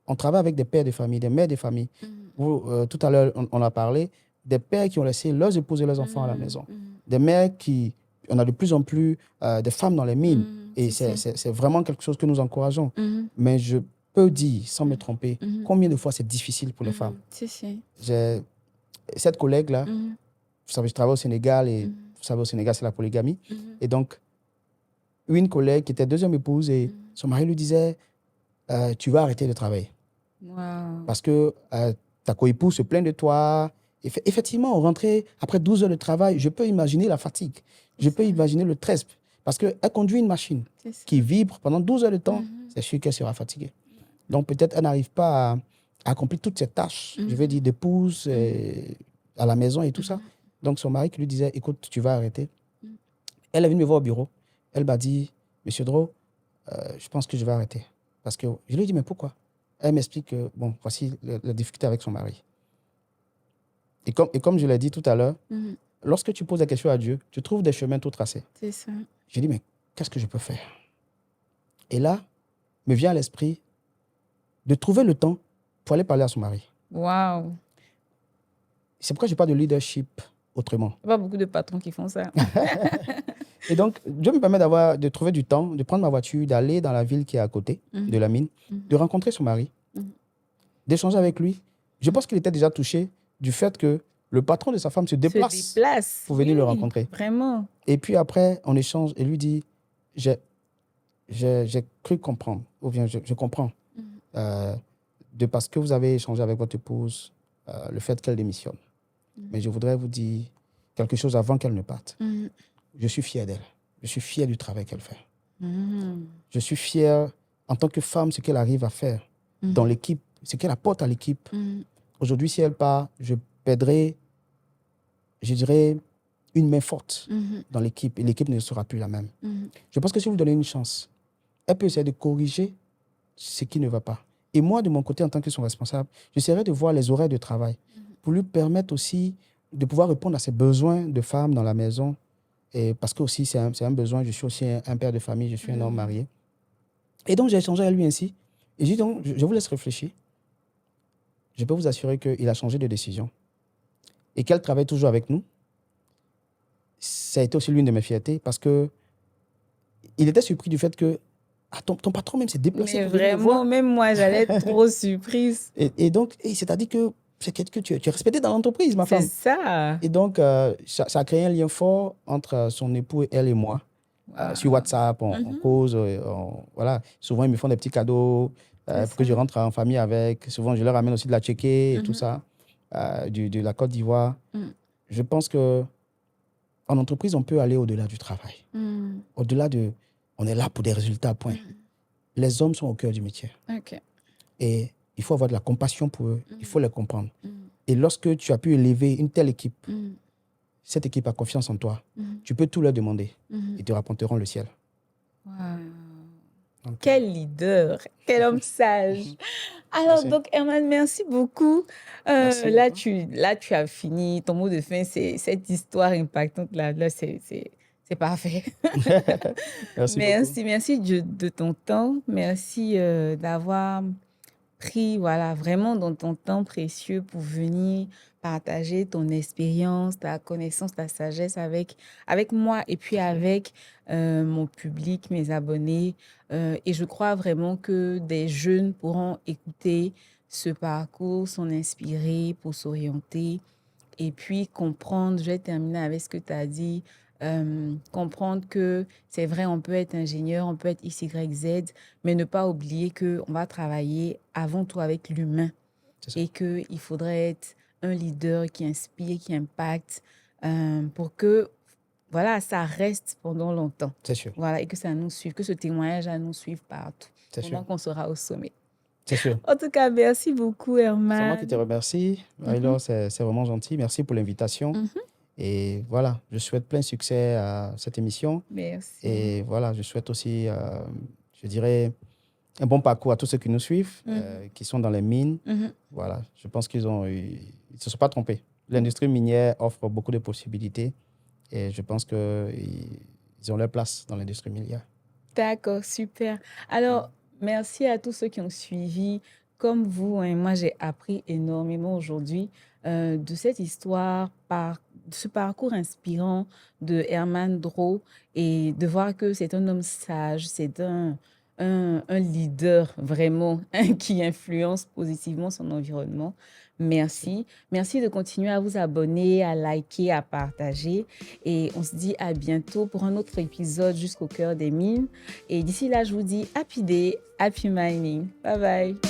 On travaille avec des pères de famille, des mères de famille. Tout à l'heure, on a parlé des pères qui ont laissé leurs épouses et leurs enfants à la maison. Des mères qui... On a de plus en plus de femmes dans les mines. Et c'est vraiment quelque chose que nous encourageons. Mais je peux dire, sans me tromper, combien de fois c'est difficile pour les femmes. J'ai cette collègue-là, vous savez, je travaille au Sénégal et vous savez, au Sénégal, c'est la polygamie. Et donc, une collègue qui était deuxième épouse et son mari lui disait tu vas arrêter de travailler. Parce que ta coépouse se plaint de toi. Effectivement, on rentrait après 12 heures de travail. Je peux imaginer la fatigue. Je peux imaginer le stress. Parce qu'elle conduit une machine qui vibre pendant 12 heures de temps. C'est sûr qu'elle sera fatiguée. Donc, peut-être elle n'arrive pas à accomplir toutes ces tâches, je vais dire, d'épouse à la maison et tout ça. Donc, son mari qui lui disait, écoute, tu vas arrêter. Elle est venue me voir au bureau. Elle m'a dit, Monsieur Dro, je pense que je vais arrêter. Parce que je lui ai dit, mais pourquoi? Elle m'explique que, bon, voici la difficulté avec son mari. Et comme je l'ai dit tout à l'heure, lorsque tu poses la question à Dieu, tu trouves des chemins tout tracés. C'est ça. J'ai dit, mais qu'est-ce que je peux faire? Et là, me vient à l'esprit de trouver le temps pour aller parler à son mari. Waouh! C'est pourquoi je parle de leadership autrement. Il n'y a pas beaucoup de patrons qui font ça. Et donc, Dieu me permet de trouver du temps, de prendre ma voiture, d'aller dans la ville qui est à côté de la mine, de rencontrer son mari, d'échanger avec lui. Je pense qu'il était déjà touché du fait que le patron de sa femme se déplace pour venir le rencontrer. Vraiment. Et puis après, on échange et lui dit, j'ai cru comprendre, ou bien je comprends, de parce que vous avez échangé avec votre épouse, le fait qu'elle démissionne. Mais je voudrais vous dire quelque chose avant qu'elle ne parte. Je suis fier d'elle. Je suis fier du travail qu'elle fait. Je suis fier, en tant que femme, ce qu'elle arrive à faire dans l'équipe, ce qu'elle apporte à l'équipe. Aujourd'hui, si elle part, je perdrai, je dirais, une main forte dans l'équipe et l'équipe ne sera plus la même. Je pense que si vous lui donnez une chance, elle peut essayer de corriger ce qui ne va pas. Et moi, de mon côté, en tant que son responsable, j'essaierai de voir les horaires de travail pour lui permettre aussi de pouvoir répondre à ses besoins de femme dans la maison. Et parce que aussi, c'est un besoin. Je suis aussi un père de famille, je suis un homme marié. Et donc, j'ai échangé avec lui ainsi. Et j'ai dit donc, je vous laisse réfléchir. Je peux vous assurer qu'il a changé de décision. Et qu'elle travaille toujours avec nous. Ça a été aussi l'une de mes fiertés parce que il était surpris du fait que ton patron même s'est déplacé. Mais vraiment, même moi, j'allais être trop surprise. Et donc, c'est-à-dire que c'est quelqu'un que tu es respecté dans l'entreprise, ma femme. C'est ça. Et donc, ça a créé un lien fort entre son époux, elle et moi. Sur WhatsApp, on cause. Voilà. Souvent, ils me font des petits cadeaux pour que je rentre en famille avec. Souvent, je leur amène aussi de la tchéké et tout ça, de la Côte d'Ivoire. Je pense que en entreprise, on peut aller au-delà du travail. Au-delà de... On est là pour des résultats, point. Les hommes sont au cœur du métier. Et il faut avoir de la compassion pour eux. Il faut les comprendre. Et lorsque tu as pu élever une telle équipe, cette équipe a confiance en toi. Tu peux tout leur demander. Ils te rapporteront le ciel. Donc, quel leader, quel homme sage. Alors, donc, Herman, merci beaucoup. Merci là, tu as fini. Ton mot de fin, c'est cette histoire impactante. Là c'est parfait. Merci de ton temps. Merci d'avoir pris vraiment dans ton temps précieux pour venir partager ton expérience, ta connaissance, ta sagesse avec moi et puis avec mon public, mes abonnés. Et je crois vraiment que des jeunes pourront écouter ce parcours, s'en inspirer pour s'orienter et puis comprendre. Je vais terminer avec ce que tu as dit. Comprendre que c'est vrai, on peut être ingénieur, on peut être X, Y, Z, mais ne pas oublier qu'on va travailler avant tout avec l'humain et qu'il faudrait être un leader qui inspire, qui impacte pour que ça reste pendant longtemps. C'est sûr. Voilà, et que ça nous suive, que ce témoignage nous suive partout pendant qu'on sera au sommet. C'est sûr. En tout cas, merci beaucoup, Herman. C'est moi qui te remercie. Alors, c'est vraiment gentil. Merci pour l'invitation. Et voilà, je souhaite plein succès à cette émission. Merci. Et voilà, je souhaite aussi, je dirais, un bon parcours à tous ceux qui nous suivent, qui sont dans les mines. Voilà, je pense qu'ils ne se sont pas trompés. L'industrie minière offre beaucoup de possibilités. Et je pense qu'ils ils ont leur place dans l'industrie minière. D'accord, super. Alors, merci à tous ceux qui ont suivi. Comme vous, hein, moi, j'ai appris énormément aujourd'hui de cette histoire, de ce parcours inspirant de Herman Droz et de voir que c'est un homme sage, c'est un leader vraiment hein, qui influence positivement son environnement. Merci. Merci de continuer à vous abonner, à liker, à partager. Et on se dit à bientôt pour un autre épisode jusqu'au cœur des mines. Et d'ici là, je vous dis happy day, happy mining. Bye bye.